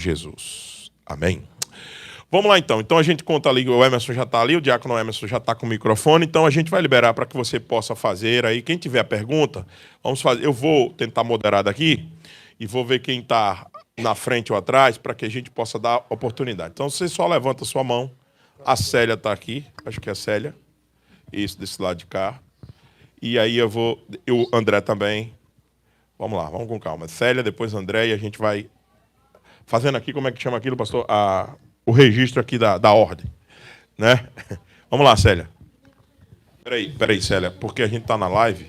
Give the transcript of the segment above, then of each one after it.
Jesus. Amém? Vamos lá, então. Então a gente conta ali, o Emerson já está ali, o diácono Emerson já está com o microfone, então a gente vai liberar para que você possa fazer aí. Quem tiver pergunta, vamos fazer. Eu vou tentar moderar daqui e vou ver quem está na frente ou atrás para que a gente possa dar oportunidade. Então você só levanta a sua mão. A Célia está aqui, acho que é a Célia. Isso, desse lado de cá. E aí eu vou. O André também. Vamos lá, vamos com calma. Célia, depois André, e a gente vai fazendo aqui, como é que chama aquilo, pastor? O registro aqui da ordem. Né? Vamos lá, Célia. Peraí, Célia, porque a gente está na live.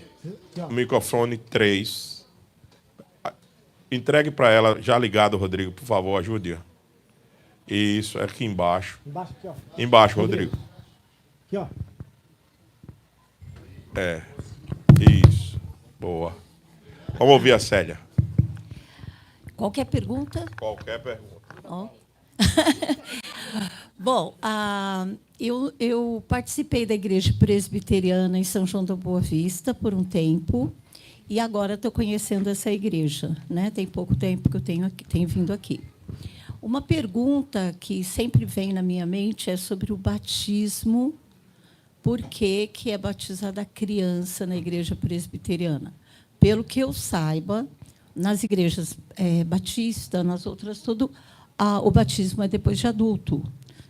O microfone 3. Entregue para ela, já ligado, Rodrigo, por favor, ajude-a. Isso, é aqui embaixo. Embaixo aqui, ó. Embaixo, Rodrigo. Aqui, ó. Isso. Boa. Vamos ouvir a Célia. Qualquer pergunta? Qualquer pergunta. Ó. Bom, eu participei da Igreja Presbiteriana em São João da Boa Vista por um tempo e agora estou conhecendo essa igreja, né? Tem pouco tempo que eu tenho vindo aqui. Uma pergunta que sempre vem na minha mente é sobre o batismo. Por que é batizada a criança na Igreja Presbiteriana? Pelo que eu saiba, nas igrejas batistas, nas outras, o batismo é depois de adulto,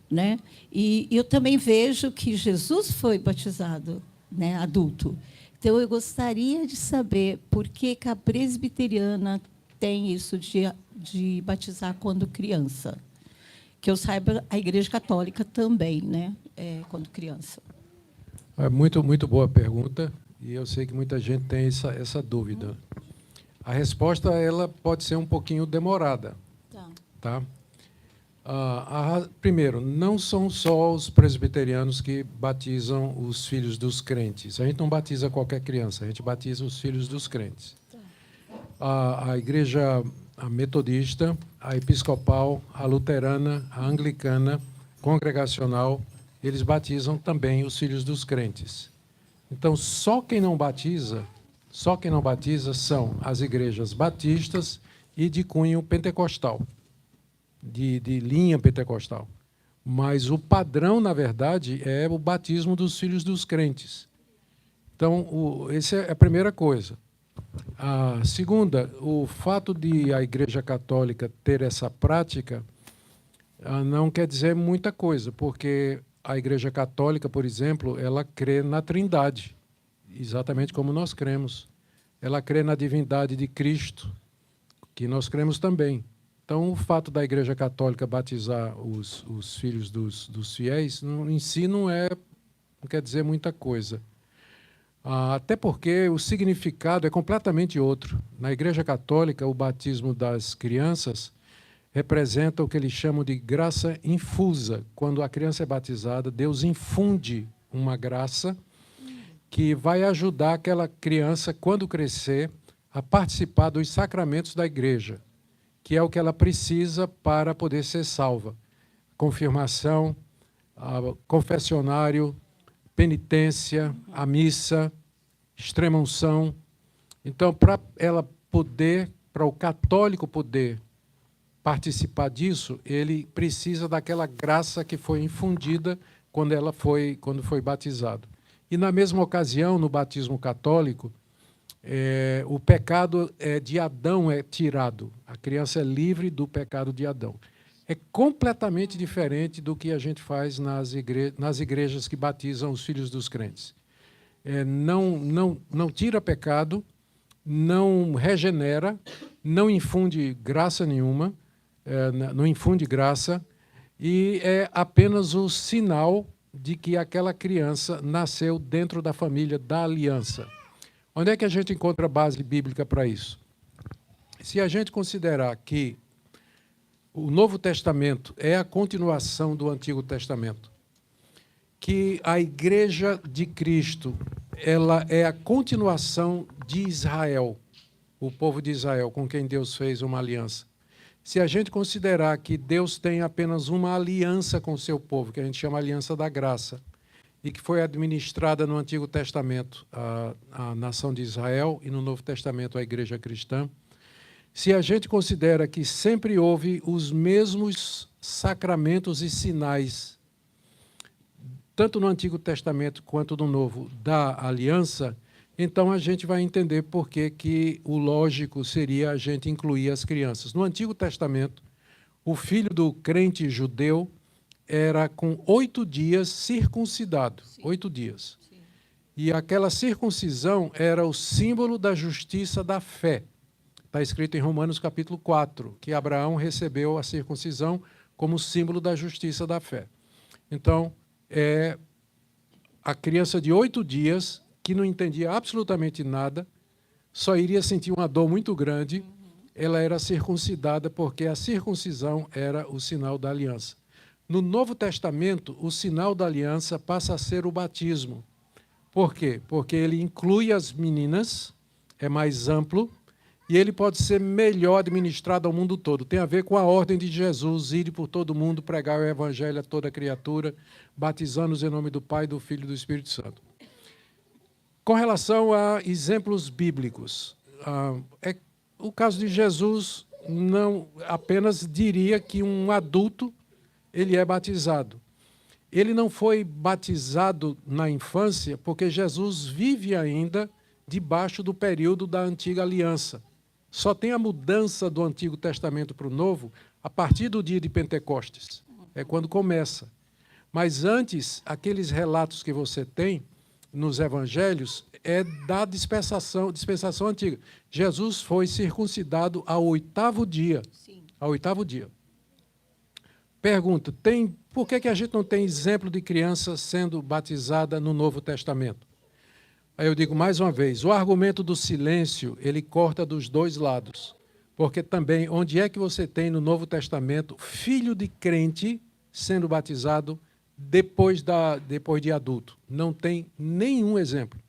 né? E eu também vejo que Jesus foi batizado, né, adulto. Então, eu gostaria de saber por que a presbiteriana tem isso de batizar quando criança. Que eu saiba, a Igreja Católica também, né, quando criança. É muito boa pergunta, e eu sei que muita gente tem essa dúvida. A resposta ela pode ser um pouquinho demorada. Tá? Primeiro, não são só os presbiterianos que batizam os filhos dos crentes. A gente não batiza qualquer criança, a gente batiza os filhos dos crentes. A igreja metodista, a episcopal, a luterana, a anglicana, congregacional, eles batizam também os filhos dos crentes. Então, só quem não batiza são as igrejas batistas e de cunho pentecostal, de linha pentecostal. Mas o padrão, na verdade, é o batismo dos filhos dos crentes. Então, essa é a primeira coisa. A segunda, o fato de a Igreja Católica ter essa prática não quer dizer muita coisa, porque a Igreja Católica, por exemplo, ela crê na Trindade, exatamente como nós cremos. Ela crê na divindade de Cristo, que nós cremos também. Então, o fato da Igreja Católica batizar os filhos dos fiéis, em si, não quer dizer muita coisa. Até porque o significado é completamente outro. Na Igreja Católica, o batismo das crianças representa o que eles chamam de graça infusa. Quando a criança é batizada, Deus infunde uma graça que vai ajudar aquela criança, quando crescer, a participar dos sacramentos da igreja, que é o que ela precisa para poder ser salva. Confirmação, confessionário, penitência, a missa, extrema-unção. Então, para o católico poder participar disso, ele precisa daquela graça que foi infundida quando foi batizado. E, na mesma ocasião, no batismo católico, o pecado de Adão é tirado. A criança é livre do pecado de Adão. É completamente diferente do que a gente faz nas igrejas que batizam os filhos dos crentes. Não tira pecado, não regenera, não infunde graça nenhuma, não infunde graça, e é apenas o sinal de que aquela criança nasceu dentro da família da aliança. Onde é que a gente encontra base bíblica para isso? Se a gente considerar que o Novo Testamento é a continuação do Antigo Testamento, que a Igreja de Cristo ela é a continuação de Israel, o povo de Israel, com quem Deus fez uma aliança. Se a gente considerar que Deus tem apenas uma aliança com o seu povo, que a gente chama Aliança da Graça, e que foi administrada no Antigo Testamento a nação de Israel e no Novo Testamento a Igreja Cristã, Se a gente considera que sempre houve os mesmos sacramentos e sinais, tanto no Antigo Testamento quanto no Novo, da aliança, então a gente vai entender por que o lógico seria a gente incluir as crianças. No Antigo Testamento, o filho do crente judeu era com 8 dias circuncidado. Sim. 8 dias. Sim. E aquela circuncisão era o símbolo da justiça da fé. Está escrito em Romanos capítulo 4, que Abraão recebeu a circuncisão como símbolo da justiça da fé. Então, a criança de 8 dias, que não entendia absolutamente nada, só iria sentir uma dor muito grande, ela era circuncidada porque a circuncisão era o sinal da aliança. No Novo Testamento, o sinal da aliança passa a ser o batismo. Por quê? Porque ele inclui as meninas, é mais amplo, e ele pode ser melhor administrado ao mundo todo. Tem a ver com a ordem de Jesus, ir por todo mundo, pregar o evangelho a toda criatura, batizando-os em nome do Pai, do Filho e do Espírito Santo. Com relação a exemplos bíblicos, o caso de Jesus não apenas diria que um adulto ele é batizado. Ele não foi batizado na infância porque Jesus vive ainda debaixo do período da antiga aliança. Só tem a mudança do Antigo Testamento para o Novo a partir do dia de Pentecostes. É quando começa. Mas antes, aqueles relatos que você tem nos evangelhos é da dispensação antiga. Jesus foi circuncidado ao 8º dia. Sim. Ao 8º dia. Pergunta, por que a gente não tem exemplo de criança sendo batizada no Novo Testamento? Aí eu digo mais uma vez, o argumento do silêncio, ele corta dos dois lados. Porque também, onde é que você tem no Novo Testamento filho de crente sendo batizado depois de adulto? Não tem nenhum exemplo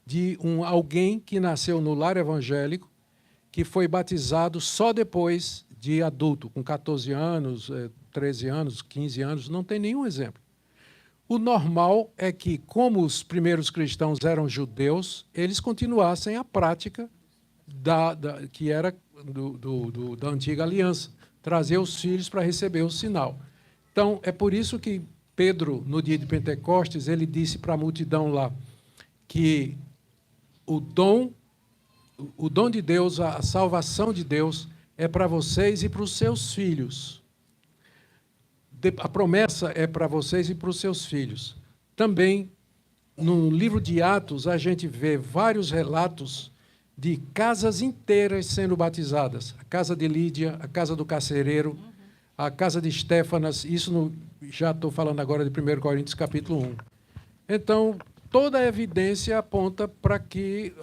de alguém que nasceu no lar evangélico que foi batizado só depois de adulto, com 14 anos, 13 anos, 15 anos, não tem nenhum exemplo. O normal é que, como os primeiros cristãos eram judeus, eles continuassem a prática que era da antiga aliança, trazer os filhos para receber o sinal. Então, é por isso que Pedro, no dia de Pentecostes, ele disse para a multidão lá que o dom de Deus, a salvação de Deus, é para vocês e para os seus filhos. A promessa é para vocês e para os seus filhos. Também, no livro de Atos, a gente vê vários relatos de casas inteiras sendo batizadas. A casa de Lídia, a casa do carcereiro, a casa de Estéfanas, já estou falando agora de 1 Coríntios capítulo 1. Então, toda a evidência aponta para que,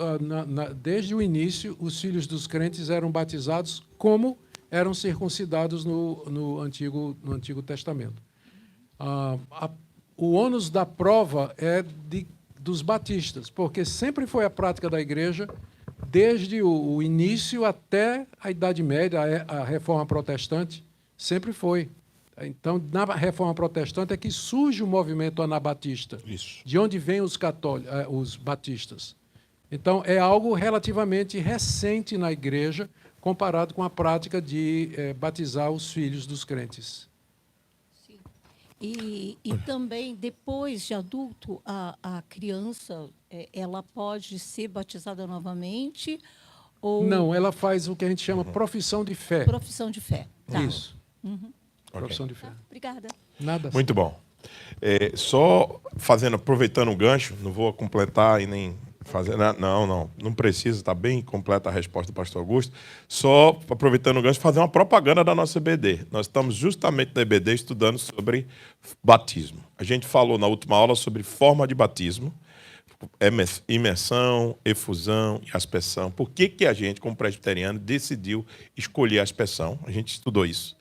desde o início, os filhos dos crentes eram batizados como eram circuncidados no Antigo Testamento. O ônus da prova é dos batistas, porque sempre foi a prática da igreja, desde o início até a Idade Média, a Reforma Protestante, sempre foi. Então, na Reforma Protestante é que surge o movimento anabatista, Isso. de onde vêm os batistas. Então, é algo relativamente recente na igreja, comparado com a prática de batizar os filhos dos crentes. Sim. E também, depois de adulto, a criança ela pode ser batizada novamente? Ou... Não, ela faz o que a gente chama profissão de fé. Profissão de fé. Tá. Isso. Uhum. Profissão de fé. Obrigada. Nada. Muito bom. Só aproveitando o gancho, não vou completar e nem fazer. Não precisa, está bem completa a resposta do pastor Augusto. Só aproveitando o gancho, fazer uma propaganda da nossa EBD. Nós estamos justamente na EBD estudando sobre batismo. A gente falou na última aula sobre forma de batismo, imersão, efusão e aspersão. Por que a gente, como presbiteriano, decidiu escolher a aspersão? A gente estudou isso.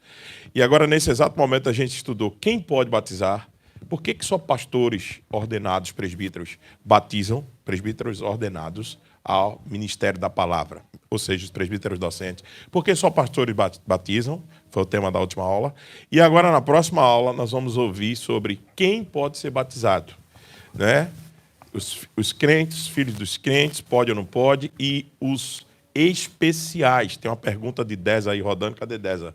E agora, nesse exato momento, a gente estudou quem pode batizar, por que só pastores ordenados, presbíteros, batizam, presbíteros ordenados ao ministério da palavra, ou seja, os presbíteros docentes. Por que só pastores batizam? Foi o tema da última aula. E agora, na próxima aula, nós vamos ouvir sobre quem pode ser batizado, né? Os crentes, filhos dos crentes, pode ou não pode, e os especiais. Tem uma pergunta de Deza aí rodando. Cadê Deza?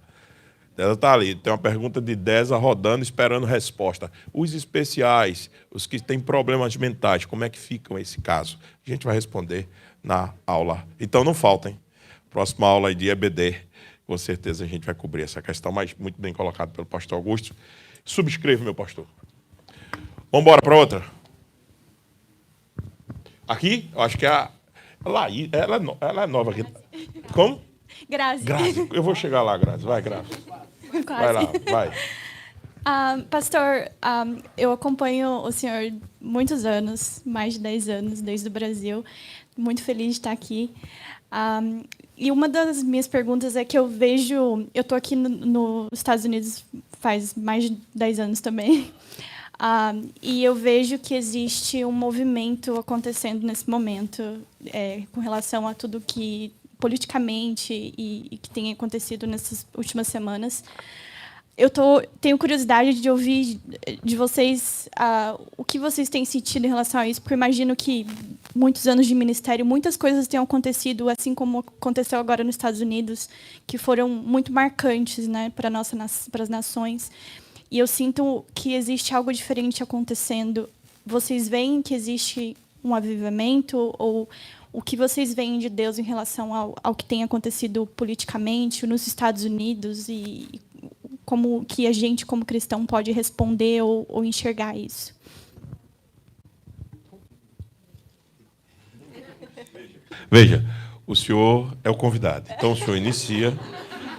Deza está ali. Tem uma pergunta de Deza rodando, esperando resposta. Os especiais, os que têm problemas mentais, como é que ficam esse caso? A gente vai responder na aula. Então não faltem. Próxima aula aí de EBD. Com certeza a gente vai cobrir essa questão, mas muito bem colocado pelo pastor Augusto. Subscreva, meu pastor. Vamos embora para outra. Aqui, eu acho que é a Laís. Ela é nova aqui. Como? Grazi. Grazi. Eu vou chegar lá, Grazi. Vai, Grazi. Vai lá, vai. Pastor, eu acompanho o senhor muitos anos, mais de 10 anos, desde o Brasil. Muito feliz de estar aqui. E uma das minhas perguntas é que eu vejo... Eu estou aqui nos Estados Unidos faz mais de 10 anos também. E eu vejo que existe um movimento acontecendo nesse momento com relação a tudo que politicamente e que tem acontecido nessas últimas semanas. Eu tenho curiosidade de ouvir de vocês o que vocês têm sentido em relação a isso, porque eu imagino que muitos anos de ministério, muitas coisas têm acontecido, assim como aconteceu agora nos Estados Unidos, que foram muito marcantes, né, para as nações. E eu sinto que existe algo diferente acontecendo. Vocês veem que existe um avivamento? Ou o que vocês veem de Deus em relação ao que tem acontecido politicamente nos Estados Unidos? E como que a gente, como cristão, pode responder ou enxergar isso? Veja, o senhor é o convidado. Então o senhor inicia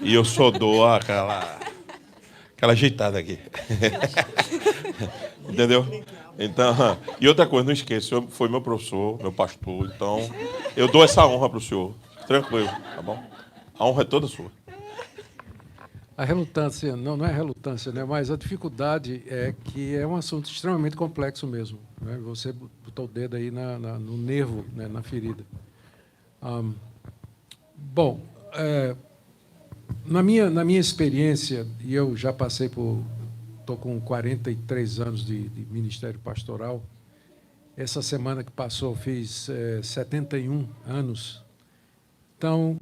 e eu só dou aquela ajeitada aqui. Entendeu? Então, e outra coisa, não esqueça, o senhor foi meu professor, meu pastor, então eu dou essa honra para o senhor. Tranquilo, tá bom? A honra é toda sua. A relutância, não é relutância, né? Mas a dificuldade é que é um assunto extremamente complexo mesmo, né? Você botou o dedo aí no nervo, né? Na ferida. Bom, na minha experiência, e eu já passei estou com 43 anos de ministério pastoral, essa semana que passou fiz 71 anos, então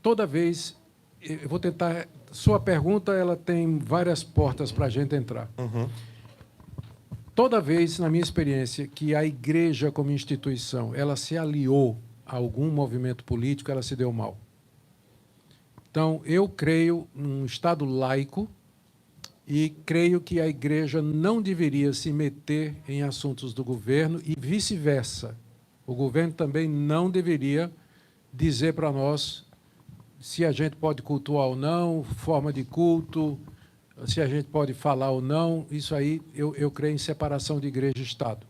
toda vez, eu vou tentar, sua pergunta ela tem várias portas para a gente entrar. Uhum. Toda vez, na minha experiência, que a igreja como instituição ela se aliou a algum movimento político, ela se deu mal. Então, eu creio num Estado laico e creio que a igreja não deveria se meter em assuntos do governo e vice-versa. O governo também não deveria dizer para nós se a gente pode cultuar ou não, forma de culto, se a gente pode falar ou não. Isso aí, eu creio em separação de igreja e Estado.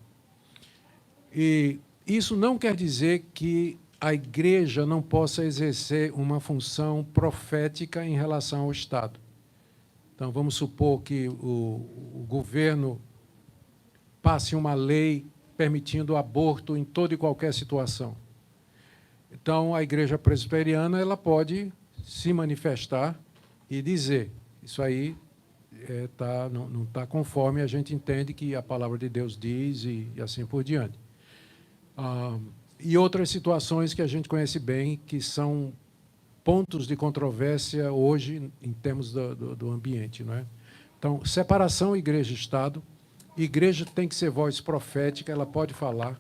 E isso não quer dizer que a igreja não possa exercer uma função profética em relação ao Estado. Então, vamos supor que o governo passe uma lei permitindo o aborto em toda e qualquer situação. Então, a igreja presbiteriana ela pode se manifestar e dizer, isso aí não está conforme a gente entende que a palavra de Deus diz e assim por diante. E outras situações que a gente conhece bem, que são pontos de controvérsia hoje em termos do ambiente, não é? Então, separação igreja e Estado. Igreja tem que ser voz profética, ela pode falar,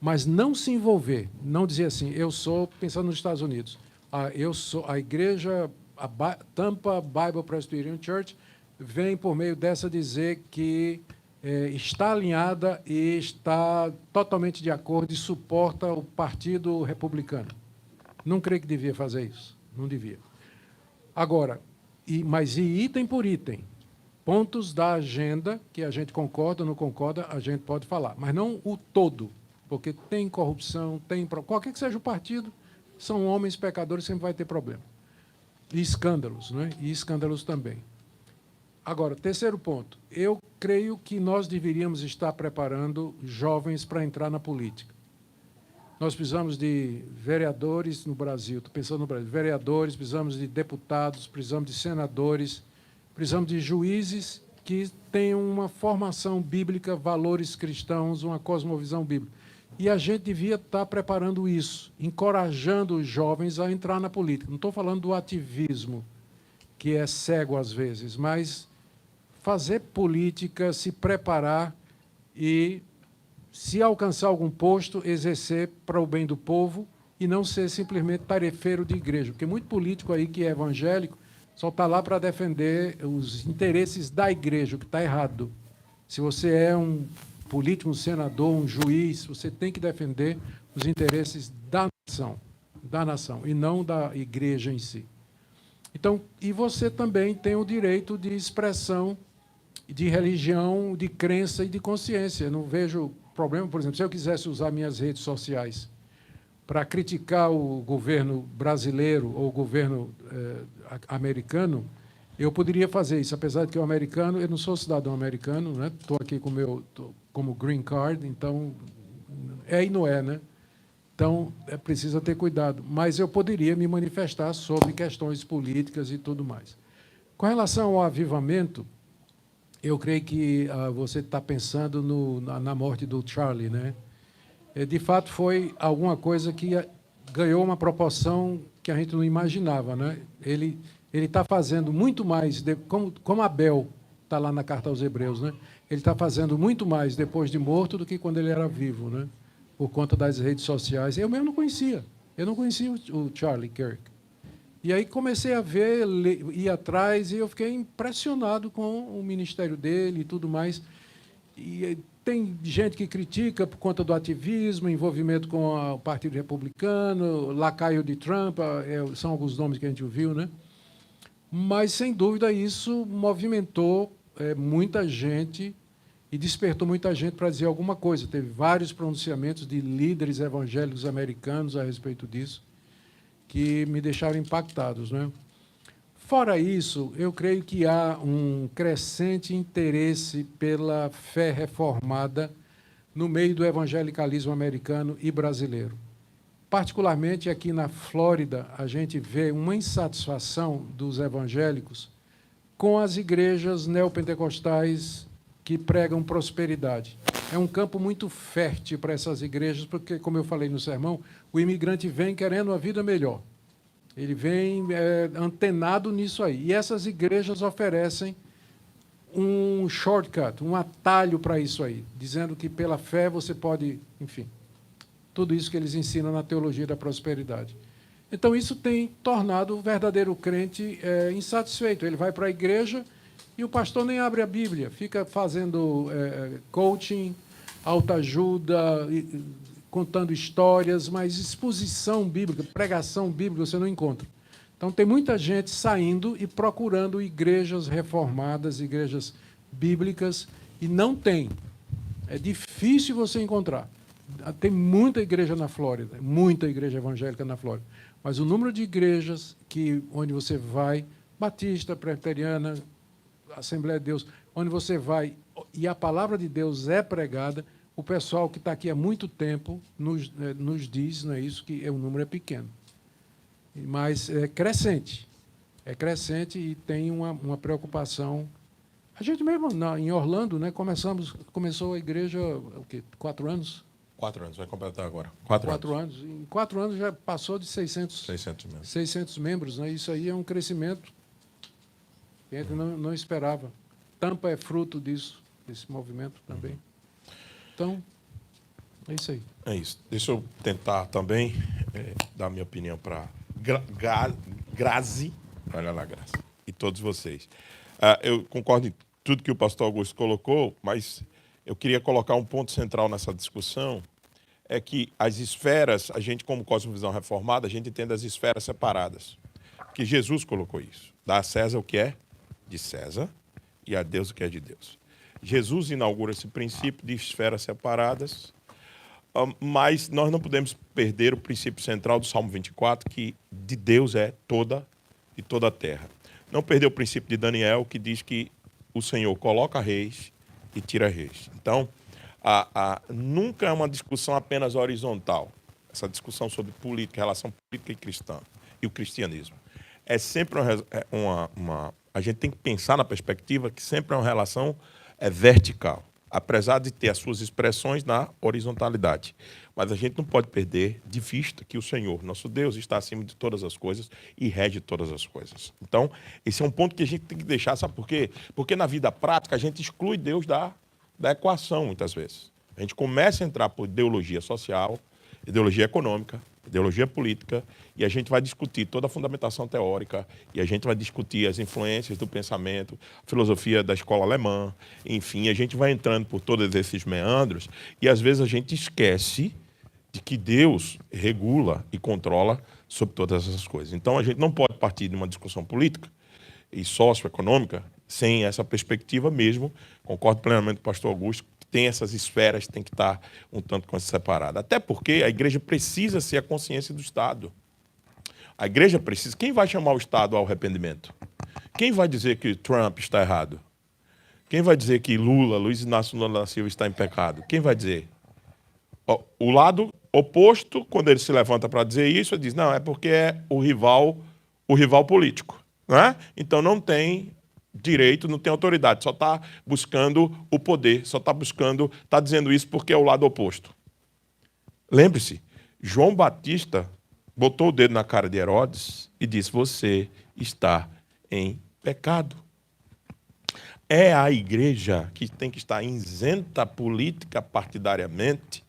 mas não se envolver, não dizer assim, eu sou, pensando nos Estados Unidos, eu sou a igreja, a Tampa Bible Presbyterian Church, vem por meio dessa dizer que está alinhada e está totalmente de acordo e suporta o Partido Republicano. Não creio que devia fazer isso. Não devia. Agora, mas item por item, pontos da agenda que a gente concorda ou não concorda, a gente pode falar. Mas não o todo, porque tem corrupção, qualquer que seja o partido, são homens pecadores, sempre vai ter problema. E escândalos, não é? E escândalos também. Agora, terceiro ponto. Eu creio que nós deveríamos estar preparando jovens para entrar na política. Nós precisamos de vereadores no Brasil, estou pensando no Brasil, vereadores, precisamos de deputados, precisamos de senadores, precisamos de juízes que tenham uma formação bíblica, valores cristãos, uma cosmovisão bíblica. E a gente devia estar preparando isso, encorajando os jovens a entrar na política. Não estou falando do ativismo, que é cego às vezes, mas fazer política, se preparar e, se alcançar algum posto, exercer para o bem do povo e não ser simplesmente tarefeiro de igreja. Porque muito político aí que é evangélico só está lá para defender os interesses da igreja, o que está errado. Se você é um político, um senador, um juiz, você tem que defender os interesses da nação, e não da igreja em si. Então, e você também tem o direito de expressão de religião, de crença e de consciência. Eu não vejo problema, por exemplo, se eu quisesse usar minhas redes sociais para criticar o governo brasileiro ou o governo americano, eu poderia fazer isso, apesar de que eu não sou cidadão americano, né? Estou aqui como green card, então é e não é, né? Então precisa ter cuidado. Mas eu poderia me manifestar sobre questões políticas e tudo mais. Com relação ao avivamento, eu creio que você está pensando na morte do Charlie, né? De fato, foi alguma coisa que ganhou uma proporção que a gente não imaginava, né? Ele está fazendo muito mais, como Abel está lá na carta aos Hebreus, né? Ele está fazendo muito mais depois de morto do que quando ele era vivo, né? Por conta das redes sociais. Eu mesmo não conhecia. Eu não conhecia o Charlie Kirk. E aí comecei a ver, ir atrás, e eu fiquei impressionado com o ministério dele e tudo mais. E tem gente que critica por conta do ativismo, envolvimento com o Partido Republicano, lacaio de Trump, são alguns nomes que a gente ouviu, né? Mas, sem dúvida, isso movimentou muita gente e despertou muita gente para dizer alguma coisa. Teve vários pronunciamentos de líderes evangélicos americanos a respeito disso, que me deixaram impactados, né? Fora isso, eu creio que há um crescente interesse pela fé reformada no meio do evangelicalismo americano e brasileiro. Particularmente aqui na Flórida, a gente vê uma insatisfação dos evangélicos com as igrejas neopentecostais que pregam prosperidade. É um campo muito fértil para essas igrejas, porque, como eu falei no sermão, o imigrante vem querendo uma vida melhor. Ele vem antenado nisso aí. E essas igrejas oferecem um shortcut, um atalho para isso aí, dizendo que pela fé você pode, enfim, tudo isso que eles ensinam na teologia da prosperidade. Então, isso tem tornado o verdadeiro crente insatisfeito. Ele vai para a igreja e o pastor nem abre a Bíblia, fica fazendo coaching, autoajuda, contando histórias, mas exposição bíblica, pregação bíblica, você não encontra. Então, tem muita gente saindo e procurando igrejas reformadas, igrejas bíblicas, e não tem. É difícil você encontrar. Tem muita igreja na Flórida, muita igreja evangélica na Flórida, mas o número de igrejas onde você vai, batista, presbiteriana, Assembleia de Deus, onde você vai e a palavra de Deus é pregada, o pessoal que está aqui há muito tempo nos diz, não é isso, que o número é pequeno. Mas é crescente e tem uma preocupação. A gente mesmo, em Orlando, né, começou a igreja, o quê, 4 anos? 4 anos, vai completar agora. 4 anos. Em 4 anos já passou de 600 membros. Né? Isso aí é um crescimento que a gente não esperava. Tampa é fruto disso, desse movimento também. Então, é isso aí. É isso. Deixa eu tentar também dar minha opinião para Grazi. Olha lá, Grazi. E todos vocês. Eu concordo em tudo que o pastor Augusto colocou, mas eu queria colocar um ponto central nessa discussão, é que as esferas, a gente como cosmovisão reformada, a gente entende as esferas separadas. Que Jesus colocou isso. Dá a César o que é de César e a Deus o que é de Deus. Jesus inaugura esse princípio de esferas separadas, mas nós não podemos perder o princípio central do Salmo 24, que de Deus é toda a terra. Não perder o princípio de Daniel, que diz que o Senhor coloca reis e tira reis. Então, nunca é uma discussão apenas horizontal, essa discussão sobre política, relação política e cristã, e o cristianismo. É sempre a gente tem que pensar na perspectiva que sempre é uma relação vertical. apesar de ter as suas expressões na horizontalidade. Mas a gente não pode perder de vista que o Senhor, nosso Deus, está acima de todas as coisas e rege todas as coisas. Então, esse é um ponto que a gente tem que deixar, sabe por quê? Porque na vida prática a gente exclui Deus da equação, muitas vezes. A gente começa a entrar por ideologia social, ideologia econômica, ideologia política, e a gente vai discutir toda a fundamentação teórica, e a gente vai discutir as influências do pensamento, a filosofia da escola alemã, enfim, a gente vai entrando por todos esses meandros, e às vezes a gente esquece de que Deus regula e controla sobre todas essas coisas. Então a gente não pode partir de uma discussão política e socioeconômica sem essa perspectiva mesmo. Concordo plenamente com o pastor Augusto, que tem essas esferas, tem que estar um tanto quanto separada. Até porque a igreja precisa ser a consciência do Estado. A igreja precisa... Quem vai chamar o Estado ao arrependimento? Quem vai dizer que Trump está errado? Quem vai dizer que Luiz Inácio Lula da Silva está em pecado? Quem vai dizer? O lado oposto, quando ele se levanta para dizer isso, ele diz, não, é porque é o rival político. Não é? Então não tem direito, não tem autoridade, só está buscando o poder, só está dizendo isso porque é o lado oposto. Lembre-se, João Batista botou o dedo na cara de Herodes e disse, você está em pecado. É a igreja que tem que estar isenta política partidariamente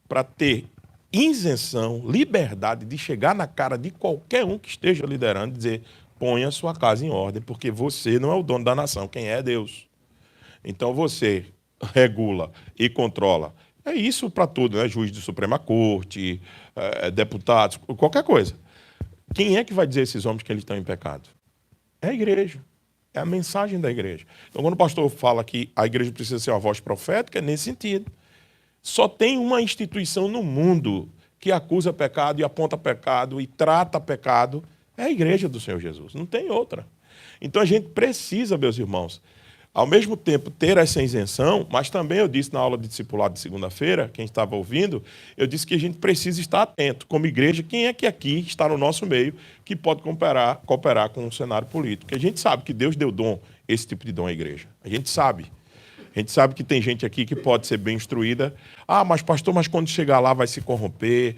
para ter isenção, liberdade de chegar na cara de qualquer um que esteja liderando e dizer, ponha sua casa em ordem, porque você não é o dono da nação, quem é Deus. Então você regula e controla. É isso para tudo, né? Juiz de Suprema Corte, deputados, qualquer coisa. Quem é que vai dizer a esses homens que eles estão em pecado? É a igreja. É a mensagem da igreja. Então, quando o pastor fala que a igreja precisa ser uma voz profética, é nesse sentido. Só tem uma instituição no mundo que acusa pecado e aponta pecado e trata pecado, é a igreja do Senhor Jesus. Não tem outra. Então, a gente precisa, meus irmãos, ao mesmo tempo ter essa isenção, mas também eu disse na aula de discipulado de segunda-feira, quem estava ouvindo, eu disse que a gente precisa estar atento, como igreja, quem é que aqui está no nosso meio que pode cooperar com o cenário político. Porque a gente sabe que Deus deu dom, esse tipo de dom à igreja. A gente sabe. A gente sabe que tem gente aqui que pode ser bem instruída. Ah, mas pastor, mas quando chegar lá vai se corromper.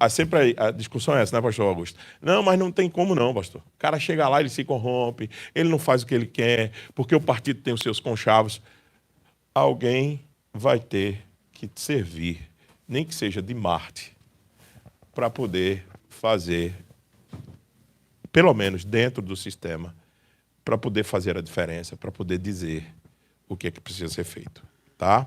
Sempre a discussão é essa, né, pastor Augusto? Não, mas não tem como não, pastor. O cara chega lá, ele se corrompe, ele não faz o que ele quer, porque o partido tem os seus conchavos. Alguém vai ter que servir, nem que seja de Marte, para poder fazer, pelo menos dentro do sistema, para poder fazer a diferença, para poder dizer o que é que precisa ser feito, tá?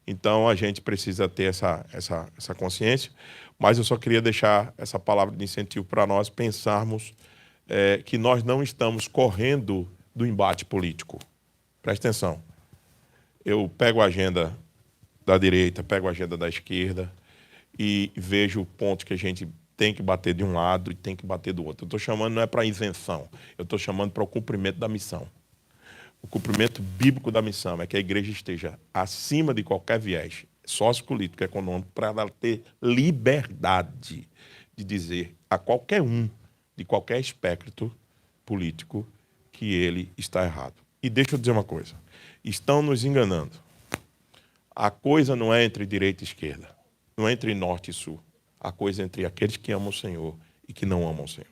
Então, a gente precisa ter essa consciência, mas eu só queria deixar essa palavra de incentivo para nós pensarmos que nós não estamos correndo do embate político. Presta atenção. Eu pego a agenda da direita, pego a agenda da esquerda e vejo pontos que a gente tem que bater de um lado e tem que bater do outro. Eu estou chamando, não é para isenção, eu estou chamando para o cumprimento da missão. O cumprimento bíblico da missão é que a igreja esteja acima de qualquer viés sociopolítico, econômico, para ela ter liberdade de dizer a qualquer um, de qualquer espectro político, que ele está errado. E deixa eu dizer uma coisa, estão nos enganando. A coisa não é entre direita e esquerda, não é entre norte e sul. A coisa é entre aqueles que amam o Senhor e que não amam o Senhor.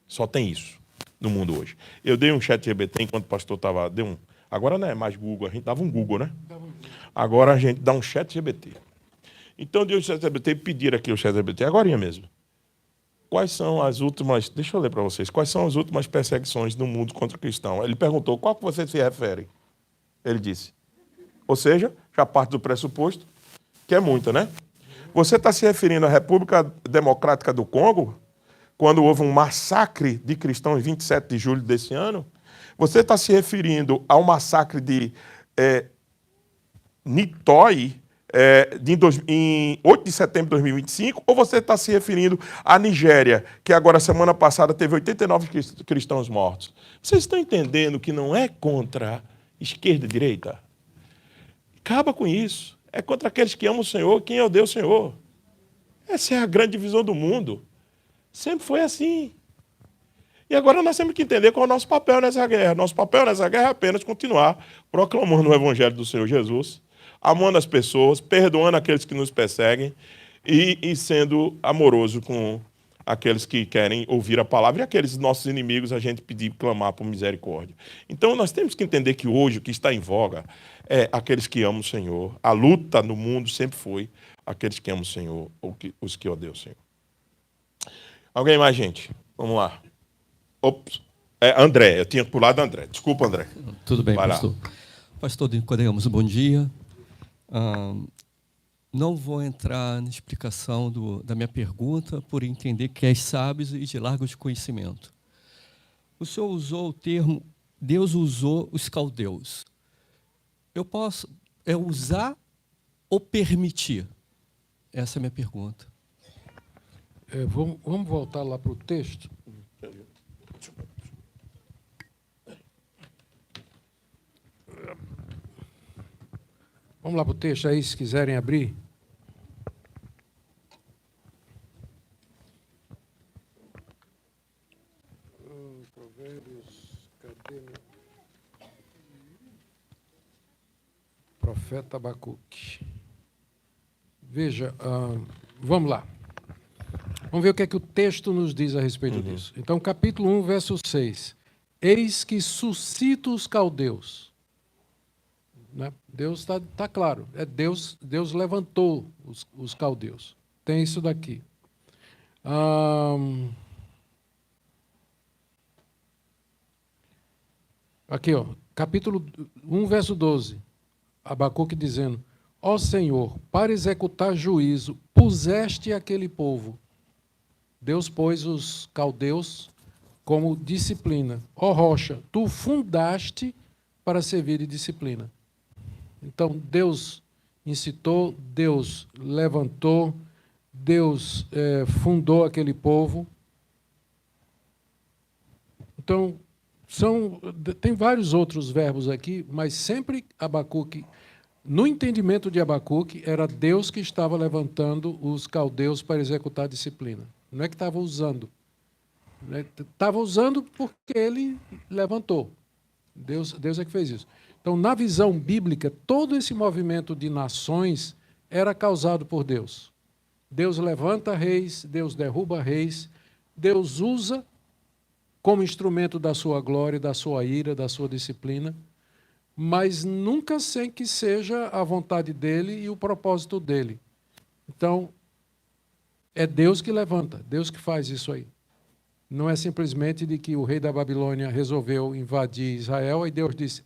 Só tem isso no mundo hoje. Eu dei um chat GPT enquanto o pastor estava... Agora não é mais Google, a gente dava um Google, né? Agora a gente dá um chat GPT. Então eu dei o chat GPT e pedir aqui o chat GPT, agora mesmo. Quais são as últimas... Deixa eu ler para vocês. Quais são as últimas perseguições no mundo contra o cristão? Ele perguntou, qual que você se refere? Ele disse. Ou seja, já parte do pressuposto, que é muita, né? Você está se referindo à República Democrática do Congo, quando houve um massacre de cristãos em 27 de julho desse ano? Você está se referindo ao massacre de Nitói, em 8 de setembro de 2025? Ou você está se referindo à Nigéria, que agora, semana passada, teve 89 cristãos mortos? Vocês estão entendendo que não é contra esquerda e direita? Acaba com isso. É contra aqueles que amam o Senhor, quem odeia o Senhor. Essa é a grande divisão do mundo. Sempre foi assim. E agora nós temos que entender qual é o nosso papel nessa guerra. Nosso papel nessa guerra é apenas continuar proclamando o Evangelho do Senhor Jesus, amando as pessoas, perdoando aqueles que nos perseguem e sendo amoroso com aqueles que querem ouvir a palavra e aqueles nossos inimigos a gente pedir, clamar por misericórdia. Então nós temos que entender que hoje o que está em voga é aqueles que amam o Senhor. A luta no mundo sempre foi aqueles que amam o Senhor ou os que odeiam o Senhor. Alguém mais, gente? Vamos lá. Ops. André, eu tinha pulado André. Desculpa, André. Tudo bem, Vai lá. pastor. Pastor Nicodemos, bom dia. Não vou entrar na explicação da minha pergunta, por entender que és sábio e de largo de conhecimento. O senhor usou o termo, Deus usou os caldeus. Eu posso usar ou permitir? Essa é a minha pergunta. Vamos voltar lá para o texto. Vamos lá para o texto aí, se quiserem abrir. Provérbios, cadê? Profeta Abacuque. Veja, vamos lá. Vamos ver o que é que o texto nos diz a respeito disso. Então, capítulo 1, verso 6. Eis que suscita os caldeus. Né? Deus está claro. Deus levantou os caldeus. Tem isso daqui. Aqui, ó, capítulo 1, verso 12. Abacuque dizendo: ó Senhor, para executar juízo, puseste aquele povo. Deus pôs os caldeus como disciplina. Ó rocha, tu fundaste para servir de disciplina. Então, Deus incitou, Deus levantou, Deus fundou aquele povo. Então, tem vários outros verbos aqui, mas sempre Abacuque, no entendimento de Abacuque, era Deus que estava levantando os caldeus para executar a disciplina. Não é que estava usando. Estava usando porque ele levantou. Deus é que fez isso. Então, na visão bíblica, todo esse movimento de nações era causado por Deus. Deus levanta reis, Deus derruba reis, Deus usa como instrumento da sua glória, da sua ira, da sua disciplina, mas nunca sem que seja a vontade dele e o propósito dele. Então, é Deus que levanta, Deus que faz isso aí. Não é simplesmente de que o rei da Babilônia resolveu invadir Israel e Deus disse: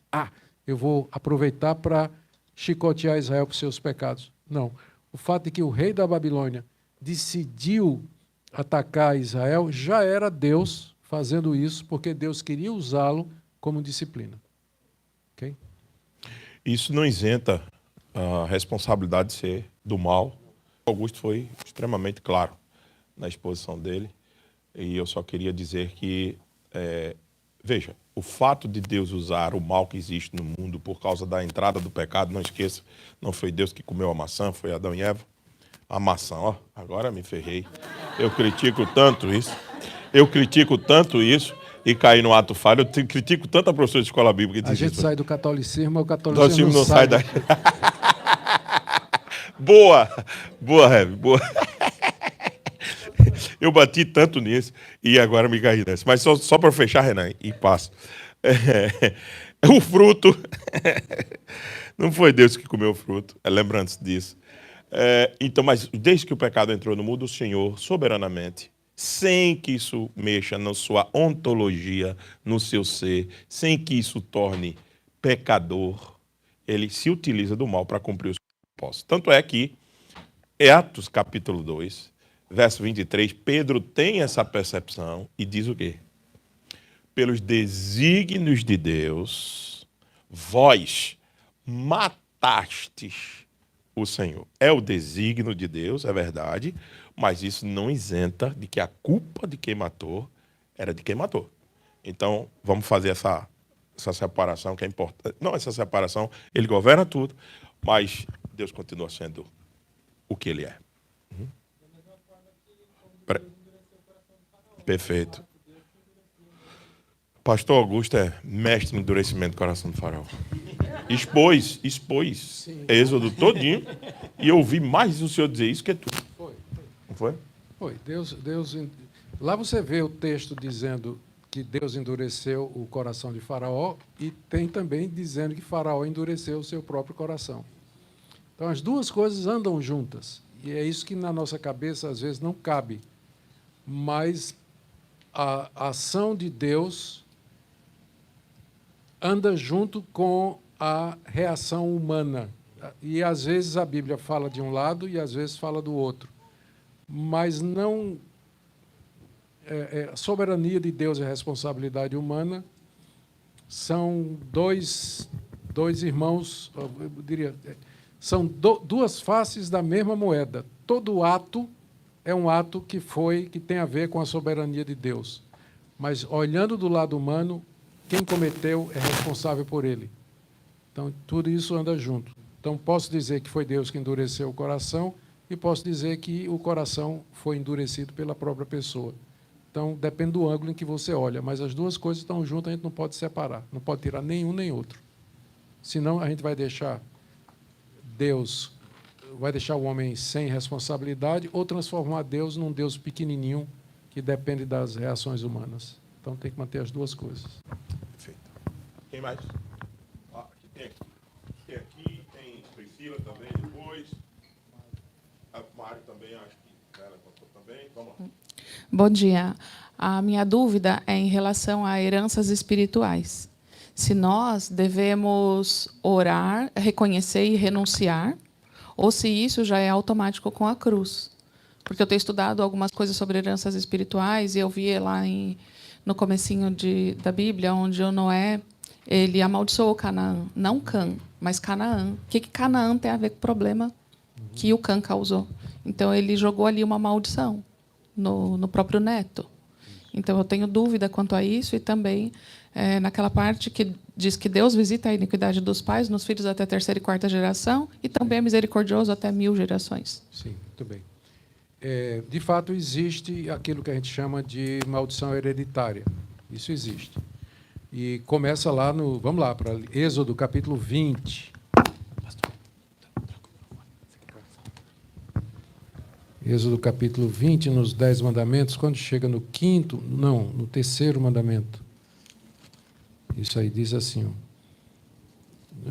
eu vou aproveitar para chicotear Israel por seus pecados. Não. O fato de que o rei da Babilônia decidiu atacar Israel já era Deus fazendo isso, porque Deus queria usá-lo como disciplina. Okay? Isso não isenta a responsabilidade de ser do mal. Augusto foi extremamente claro na exposição dele. E eu só queria dizer que, veja, o fato de Deus usar o mal que existe no mundo por causa da entrada do pecado, não esqueça, não foi Deus que comeu a maçã, foi Adão e Eva. A maçã, agora me ferrei. Eu critico tanto isso e caí no ato falho. Eu critico tanto a professora de escola bíblica. A gente sai do catolicismo, mas o catolicismo não sai daí. Boa, Hebe, boa. Eu bati tanto nisso e agora me caí nessa. Mas só para fechar, Renan, e passo. O fruto, não foi Deus que comeu o fruto, lembrando-se disso. Então, mas desde que o pecado entrou no mundo, o Senhor, soberanamente, sem que isso mexa na sua ontologia, no seu ser, sem que isso torne pecador, ele se utiliza do mal para cumprir os propósitos. Tanto é que, Atos capítulo 2, verso 23, Pedro tem essa percepção e diz o quê? Pelos desígnios de Deus, vós matastes o Senhor. É o desígnio de Deus, é verdade, mas isso não isenta de que a culpa de quem matou era de quem matou. Então, vamos fazer essa separação que é importante. Não essa separação, ele governa tudo, mas Deus continua sendo o que ele é. Perfeito. Pastor Augusto é mestre no endurecimento do coração do faraó. Expôs Êxodo todinho, e eu ouvi mais o senhor dizer isso que tu. Foi. Não foi? Foi. Lá você vê o texto dizendo que Deus endureceu o coração de Faraó e tem também dizendo que Faraó endureceu o seu próprio coração. Então, as duas coisas andam juntas. E é isso que na nossa cabeça, às vezes, não cabe. Mas a ação de Deus anda junto com a reação humana. E, às vezes, a Bíblia fala de um lado e, às vezes, fala do outro. Mas não... a soberania de Deus e a responsabilidade humana são dois irmãos, eu diria, são duas faces da mesma moeda. Todo ato é um ato que tem a ver com a soberania de Deus. Mas, olhando do lado humano, quem cometeu é responsável por ele. Então, tudo isso anda junto. Então, posso dizer que foi Deus que endureceu o coração e posso dizer que o coração foi endurecido pela própria pessoa. Então, depende do ângulo em que você olha, mas as duas coisas estão juntas, a gente não pode separar, não pode tirar nenhum nem outro. Senão, a gente vai deixar o homem sem responsabilidade ou transformar Deus num Deus pequenininho que depende das reações humanas. Então, tem que manter as duas coisas. Perfeito. Quem mais? Tem aqui, tem Priscila também, depois. A Mário também, acho que ela contou também. Vamos lá. Bom dia. A minha dúvida é em relação a heranças espirituais. Se nós devemos orar, reconhecer e renunciar, ou se isso já é automático com a cruz. Porque eu tenho estudado algumas coisas sobre heranças espirituais e eu vi lá no comecinho da Bíblia, onde o Noé ele amaldiçoou Canaã. Não Cã, mas Canaã. O que Canaã tem a ver com o problema que o Cã causou? Então, ele jogou ali uma maldição no próprio neto. Então, eu tenho dúvida quanto a isso e também naquela parte que diz que Deus visita a iniquidade dos pais nos filhos até a 3ª e 4ª geração e também é misericordioso até 1000 gerações. Sim, muito bem. De fato, existe aquilo que a gente chama de maldição hereditária. Isso existe. E começa lá vamos lá, para Êxodo, capítulo 20. Êxodo capítulo 20, nos 10 mandamentos, quando chega no 3º mandamento. Isso aí diz assim. É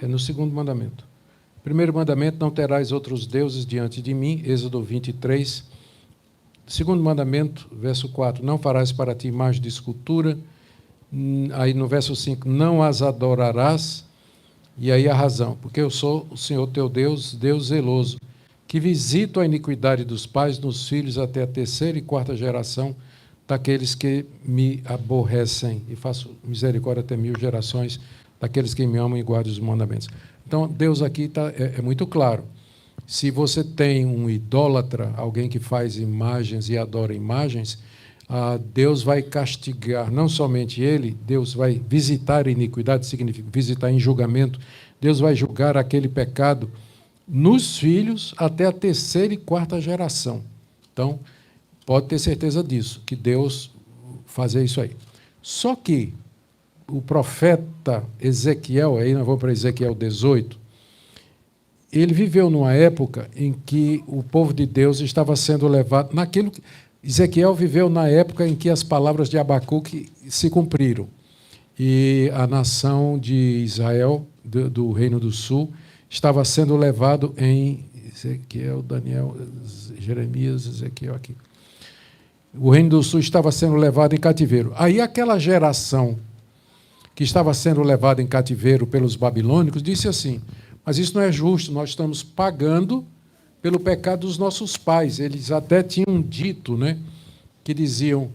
no 2º mandamento. Primeiro mandamento, não terás outros deuses diante de mim, Êxodo 23. Segundo mandamento, verso 4, não farás para ti imagem de escultura. Aí no verso 5, não as adorarás. E aí a razão, porque eu sou o Senhor teu Deus, Deus zeloso, que visito a iniquidade dos pais nos filhos até a 3ª e 4ª geração daqueles que me aborrecem, e faço misericórdia até 1000 gerações daqueles que me amam e guardam os mandamentos. Então, Deus aqui é muito claro. Se você tem um idólatra, alguém que faz imagens e adora imagens, Deus vai castigar não somente ele, Deus vai visitar a iniquidade, significa visitar em julgamento, Deus vai julgar aquele pecado nos filhos até a 3ª e 4ª geração. Então, pode ter certeza disso, que Deus fazia isso aí. Só que o profeta Ezequiel, aí nós vamos para Ezequiel 18, ele viveu numa época em que o povo de Deus estava sendo levado... Ezequiel viveu na época em que as palavras de Abacuque se cumpriram. E a nação de Israel, do Reino do Sul, estava sendo levado em Ezequiel, Daniel, Jeremias, Ezequiel aqui. O Reino do Sul estava sendo levado em cativeiro. Aí aquela geração que estava sendo levada em cativeiro pelos babilônicos disse assim, mas isso não é justo, nós estamos pagando pelo pecado dos nossos pais. Eles até tinham dito, né, que diziam,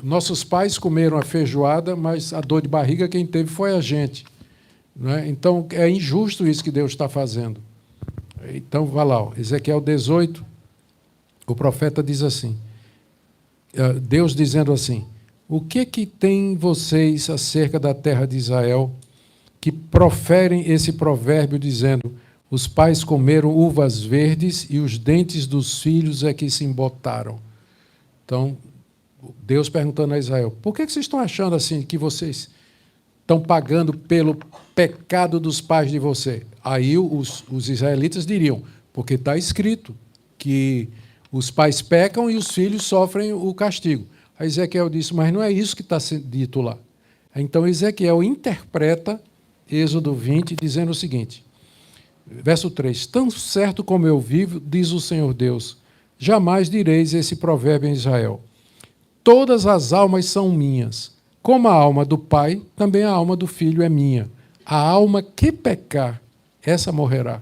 nossos pais comeram a feijoada, mas a dor de barriga quem teve foi a gente. Né? Então, é injusto isso que Deus está fazendo. Então, vá lá, Ezequiel 18, o profeta diz assim, Deus dizendo assim, o que tem vocês acerca da terra de Israel que proferem esse provérbio dizendo, os pais comeram uvas verdes e os dentes dos filhos é que se embotaram. Então, Deus perguntando a Israel, por que vocês estão achando assim que vocês estão pagando pelo pecado dos pais de você? Aí os israelitas diriam, porque está escrito que os pais pecam e os filhos sofrem o castigo. Aí Ezequiel disse, mas não é isso que está sendo dito lá. Então Ezequiel interpreta Êxodo 20, dizendo o seguinte, verso 3, tão certo como eu vivo, diz o Senhor Deus, jamais direis esse provérbio em Israel. Todas as almas são minhas. Como a alma do pai, também a alma do filho é minha. A alma que pecar, essa morrerá.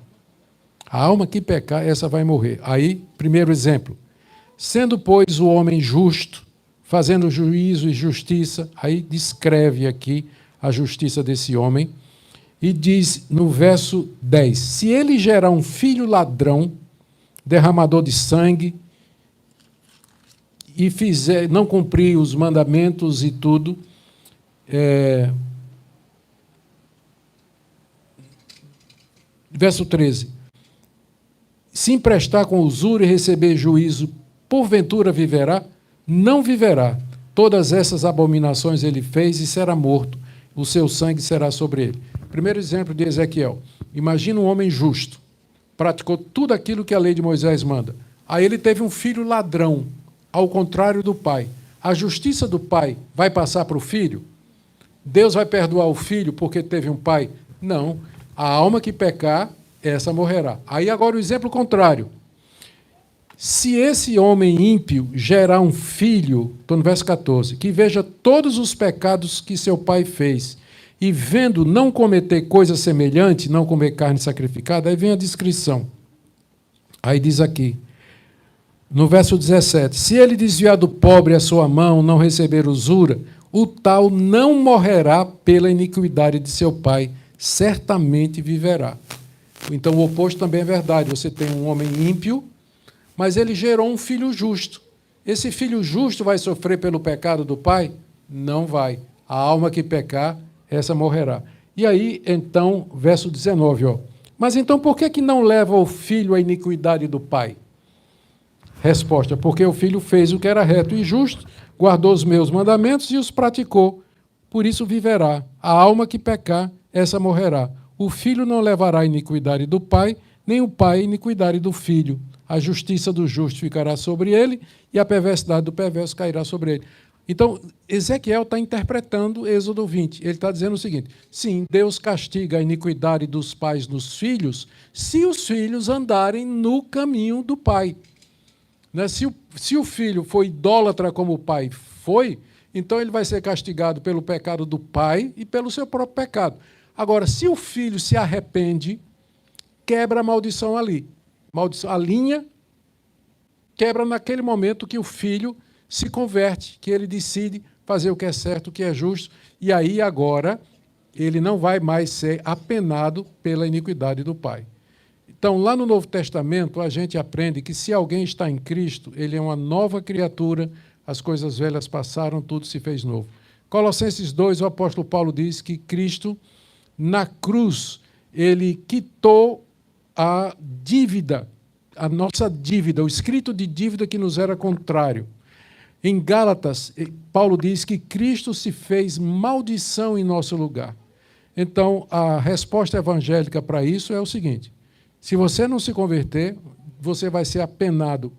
A alma que pecar, essa vai morrer. Aí, primeiro exemplo. Sendo, pois, o homem justo, fazendo juízo e justiça, aí descreve aqui a justiça desse homem, e diz no verso 10, se ele gerar um filho ladrão, derramador de sangue, e fizer, não cumprir os mandamentos e tudo, verso 13, se emprestar com usura e receber juízo, porventura viverá? Não viverá. Todas essas abominações ele fez e será morto. O seu sangue será sobre ele. Primeiro exemplo de Ezequiel. Imagina um homem justo. Praticou tudo aquilo que a lei de Moisés manda. Aí ele teve um filho ladrão, ao contrário do pai. A justiça do pai vai passar para o filho? Deus vai perdoar o filho porque teve um pai? Não. A alma que pecar, essa morrerá. Aí agora o exemplo contrário. Se esse homem ímpio gerar um filho, estou no verso 14, que veja todos os pecados que seu pai fez, e vendo não cometer coisa semelhante, não comer carne sacrificada, aí vem a descrição. Aí diz aqui, no verso 17, se ele desviar do pobre a sua mão, não receber usura, o tal não morrerá pela iniquidade de seu pai, certamente viverá. Então o oposto também é verdade, você tem um homem ímpio, mas ele gerou um filho justo. Esse filho justo vai sofrer pelo pecado do pai? Não vai. A alma que pecar, essa morrerá. E aí, então, verso 19, ó. Mas então por que não leva o filho à iniquidade do pai? Resposta, porque o filho fez o que era reto e justo, guardou os meus mandamentos e os praticou. Por isso viverá. A alma que pecar, essa morrerá. O filho não levará a iniquidade do pai, nem o pai a iniquidade do filho. A justiça do justo ficará sobre ele e a perversidade do perverso cairá sobre ele. Então, Ezequiel está interpretando Êxodo 20. Ele está dizendo o seguinte, sim, Deus castiga a iniquidade dos pais nos filhos se os filhos andarem no caminho do pai. Né? Se o filho for idólatra como o pai foi, então ele vai ser castigado pelo pecado do pai e pelo seu próprio pecado. Agora, se o filho se arrepende, quebra a maldição ali. A linha quebra naquele momento que o filho se converte, que ele decide fazer o que é certo, o que é justo, e aí agora ele não vai mais ser apenado pela iniquidade do pai. Então, lá no Novo Testamento, a gente aprende que se alguém está em Cristo, ele é uma nova criatura, as coisas velhas passaram, tudo se fez novo. Colossenses 2, o apóstolo Paulo diz que Cristo, na cruz, ele quitou a dívida, a nossa dívida, o escrito de dívida que nos era contrário. Em Gálatas, Paulo diz que Cristo se fez maldição em nosso lugar. Então, a resposta evangélica para isso é o seguinte, se você não se converter, você vai ser apenado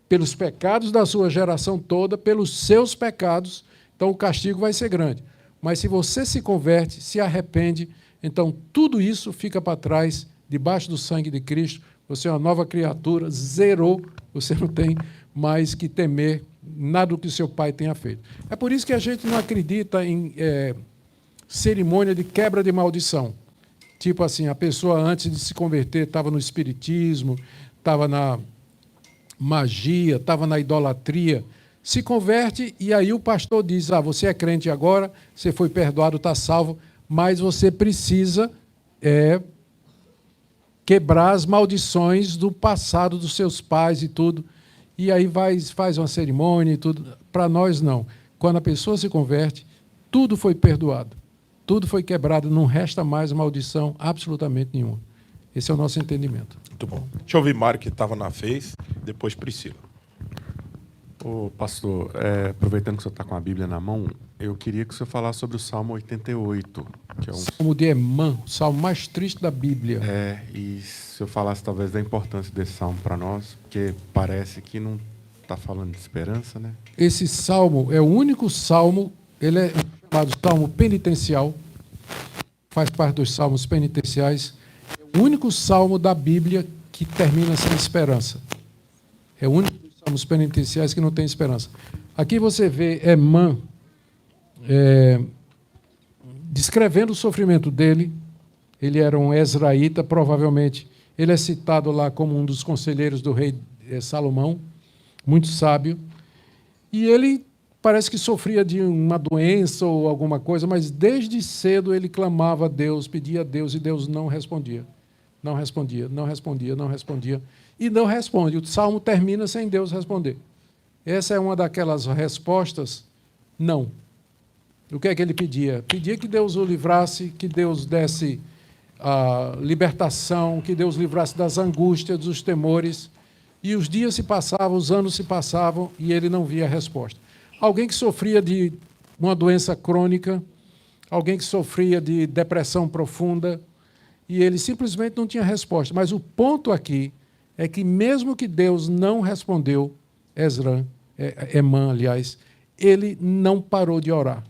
pelos pecados da sua geração toda, pelos seus pecados, então o castigo vai ser grande. Mas se você se converte, se arrepende, então tudo isso fica para trás, debaixo do sangue de Cristo, você é uma nova criatura, zerou, você não tem mais que temer nada do que o seu pai tenha feito. É por isso que a gente não acredita em cerimônia de quebra de maldição. Tipo assim, a pessoa antes de se converter estava no espiritismo, estava na magia, estava na idolatria, se converte e aí o pastor diz, você é crente agora, você foi perdoado, está salvo, mas você precisa quebrar as maldições do passado dos seus pais e tudo. E aí faz uma cerimônia e tudo. Para nós, não. Quando a pessoa se converte, tudo foi perdoado. Tudo foi quebrado, não resta mais maldição absolutamente nenhuma. Esse é o nosso entendimento. Muito bom. Deixa eu ouvir Mário, que estava na Face, depois Priscila. Ô, pastor, aproveitando que o senhor está com a Bíblia na mão, eu queria que o senhor falasse sobre o Salmo 88, que é um... Salmo de Emã, o salmo mais triste da Bíblia. E se o senhor falasse talvez da importância desse salmo para nós, porque parece que não está falando de esperança, né? Esse salmo é o único salmo, ele é chamado salmo penitencial, faz parte dos salmos penitenciais, é o único salmo da Bíblia que termina sem esperança. É o único dos salmos penitenciais que não tem esperança. Aqui você vê Emã descrevendo o sofrimento dele. Ele era um Ezraíta, provavelmente. Ele é citado lá como um dos conselheiros do rei Salomão, muito sábio. E ele parece que sofria de uma doença ou alguma coisa, mas desde cedo ele clamava a Deus, pedia a Deus, e Deus não respondia. Não respondia, não respondia, não respondia. E não responde. O salmo termina sem Deus responder. Essa é uma daquelas respostas, não. O que é que ele pedia? Pedia que Deus o livrasse, que Deus desse a libertação, que Deus livrasse das angústias, dos temores. E os dias se passavam, os anos se passavam, e ele não via a resposta. Alguém que sofria de uma doença crônica, alguém que sofria de depressão profunda, e ele simplesmente não tinha resposta. Mas o ponto aqui é que mesmo que Deus não respondeu, Emã, aliás, ele não parou de orar.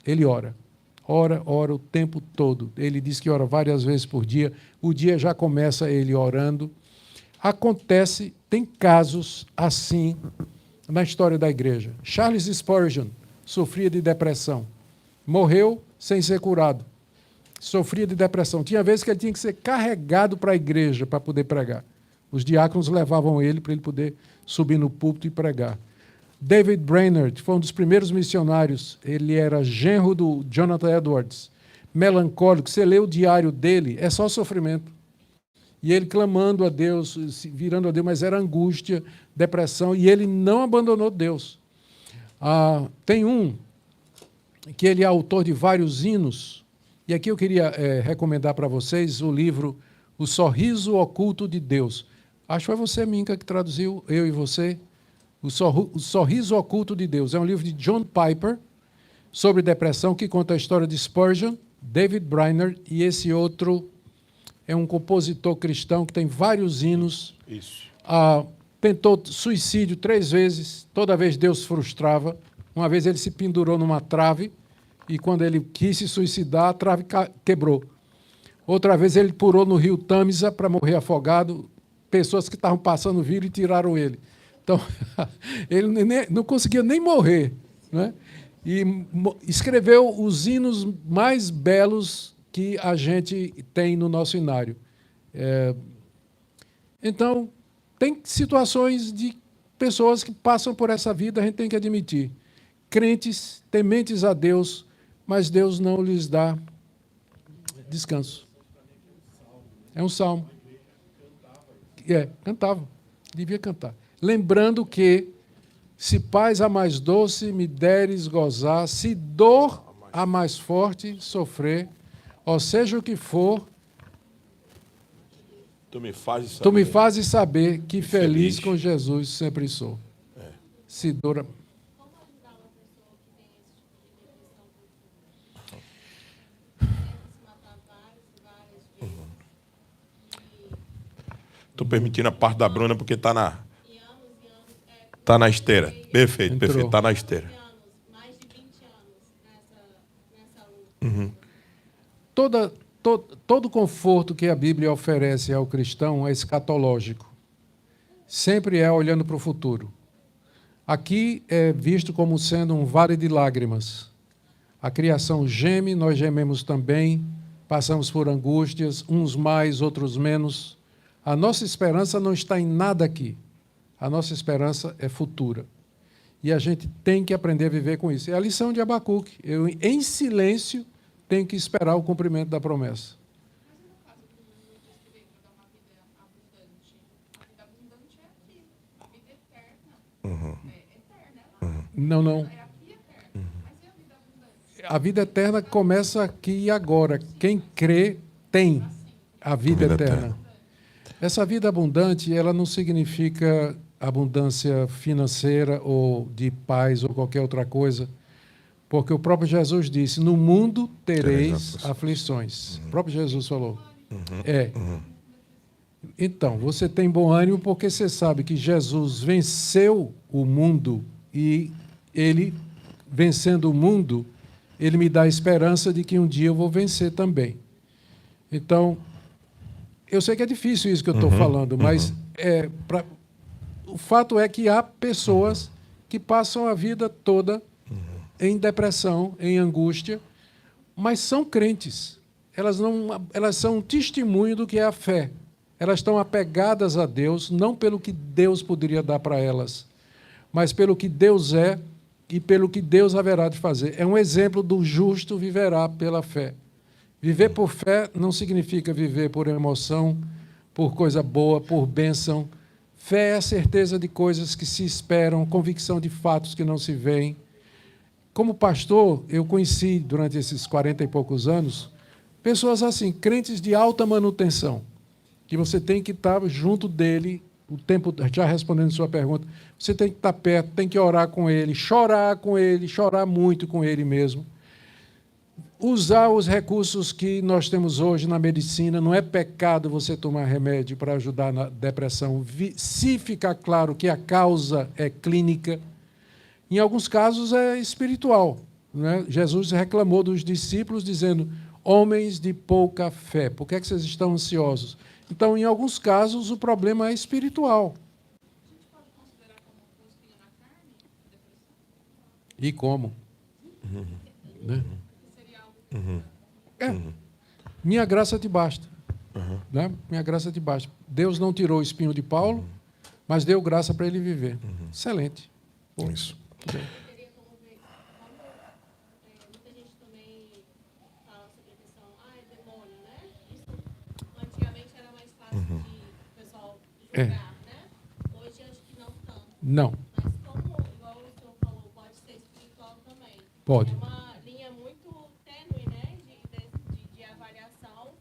Ele ora. Ora o tempo todo. Ele diz que ora várias vezes por dia. O dia já começa ele orando. Acontece, tem casos assim na história da igreja. Charles Spurgeon sofria de depressão. Morreu sem ser curado. Sofria de depressão. Tinha vezes que ele tinha que ser carregado para a igreja para poder pregar. Os diáconos levavam ele para ele poder subir no púlpito e pregar. David Brainerd foi um dos primeiros missionários. Ele era genro do Jonathan Edwards. Melancólico. Você lê o diário dele, é só sofrimento. E ele clamando a Deus, virando a Deus, mas era angústia, depressão, e ele não abandonou Deus. Tem um que ele é autor de vários hinos, e aqui eu queria recomendar para vocês o livro O Sorriso Oculto de Deus. Acho que foi você, Minka, que traduziu, eu e você. O Sorriso Oculto de Deus. É um livro de John Piper sobre depressão, que conta a história de Spurgeon, David Brainerd, e esse outro é um compositor cristão que tem vários hinos. Isso. Tentou suicídio 3 vezes, toda vez Deus frustrava. Uma vez ele se pendurou numa trave, e quando ele quis se suicidar, a trave quebrou. Outra vez ele pulou no rio Tâmisa para morrer afogado. Pessoas que estavam passando viram e tiraram ele. Então, ele não conseguia nem morrer, né? E escreveu os hinos mais belos que a gente tem no nosso inário. Então, tem situações de pessoas que passam por essa vida, a gente tem que admitir. Crentes, tementes a Deus, mas Deus não lhes dá descanso. É um salmo. Cantava. Devia cantar. Lembrando que, se paz a mais doce me deres gozar, se dor a mais forte sofrer, ou seja o que for, Tu me fazes saber que feliz com Jesus sempre sou. Se dor... Estou permitindo a parte da Bruna porque está na esteira. Perfeito, Entrou. perfeito. Está na esteira. Mais de 20 anos nessa luta. Todo conforto que a Bíblia oferece ao cristão é escatológico. Sempre é olhando para o futuro. Aqui é visto como sendo um vale de lágrimas. A criação geme, nós gememos também, passamos por angústias, uns mais, outros menos. A nossa esperança não está em nada aqui. A nossa esperança é futura. E a gente tem que aprender a viver com isso. É a lição de Abacuque. Eu, em silêncio, tenho que esperar o cumprimento da promessa. Não. A vida eterna começa aqui e agora. Quem crê tem a vida eterna. Essa vida abundante, ela não significa abundância financeira ou de paz ou qualquer outra coisa, porque o próprio Jesus disse: no mundo tereis aflições. O próprio Jesus falou. Então, você tem bom ânimo porque você sabe que Jesus venceu o mundo e ele, vencendo o mundo, ele me dá a esperança de que um dia eu vou vencer também. Então, eu sei que é difícil isso que eu estou falando, mas o fato é que há pessoas que passam a vida toda em depressão, em angústia, mas são crentes. Elas são um testemunho do que é a fé. Elas estão apegadas a Deus, não pelo que Deus poderia dar para elas, mas pelo que Deus é e pelo que Deus haverá de fazer. É um exemplo do justo viverá pela fé. Viver por fé não significa viver por emoção, por coisa boa, por bênção. Fé é a certeza de coisas que se esperam, convicção de fatos que não se veem. Como pastor, eu conheci, durante esses 40 e poucos anos, pessoas assim, crentes de alta manutenção, que você tem que estar junto dele o tempo, já respondendo a sua pergunta, você tem que estar perto, tem que orar com ele, chorar muito com ele mesmo. Usar os recursos que nós temos hoje na medicina, não é pecado você tomar remédio para ajudar na depressão, se ficar claro que a causa é clínica. Em alguns casos é espiritual, né? Jesus reclamou dos discípulos dizendo: homens de pouca fé, por que é que vocês estão ansiosos? Então, em alguns casos, o problema é espiritual. E como? Né? Minha graça te basta. Né? Minha graça te basta. Deus não tirou o espinho de Paulo, mas deu graça para ele viver. Excelente. Isso. Muita gente também fala sobre a questão, é demônio, né? Isso antigamente era mais fácil de o pessoal julgar, né? Hoje acho que não tanto. Não. Mas como, igual o senhor falou, pode ser espiritual também. Pode. É uma linha muito tênue, né? De avaliação,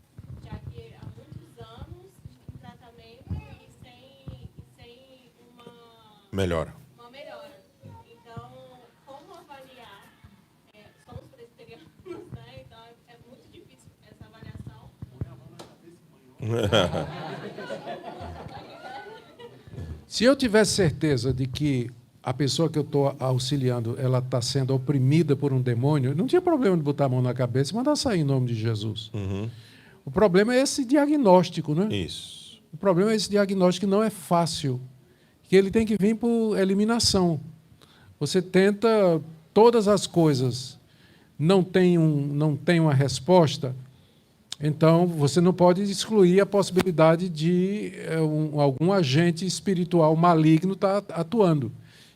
já que há muitos anos de tratamento e sem uma Melhora. melhora. Então, como avaliar? Somos presbiterianos, né? Então é muito difícil essa avaliação. Se eu tivesse certeza de que a pessoa que eu estou auxiliando ela está sendo oprimida por um demônio, não tinha problema de botar a mão na cabeça e mandar sair em nome de Jesus. O problema é esse diagnóstico, né? Isso. O problema é esse diagnóstico que não é fácil, que ele tem que vir por eliminação. Você tenta todas as coisas, não tem uma resposta, então você não pode excluir a possibilidade de algum agente espiritual maligno estar atuando.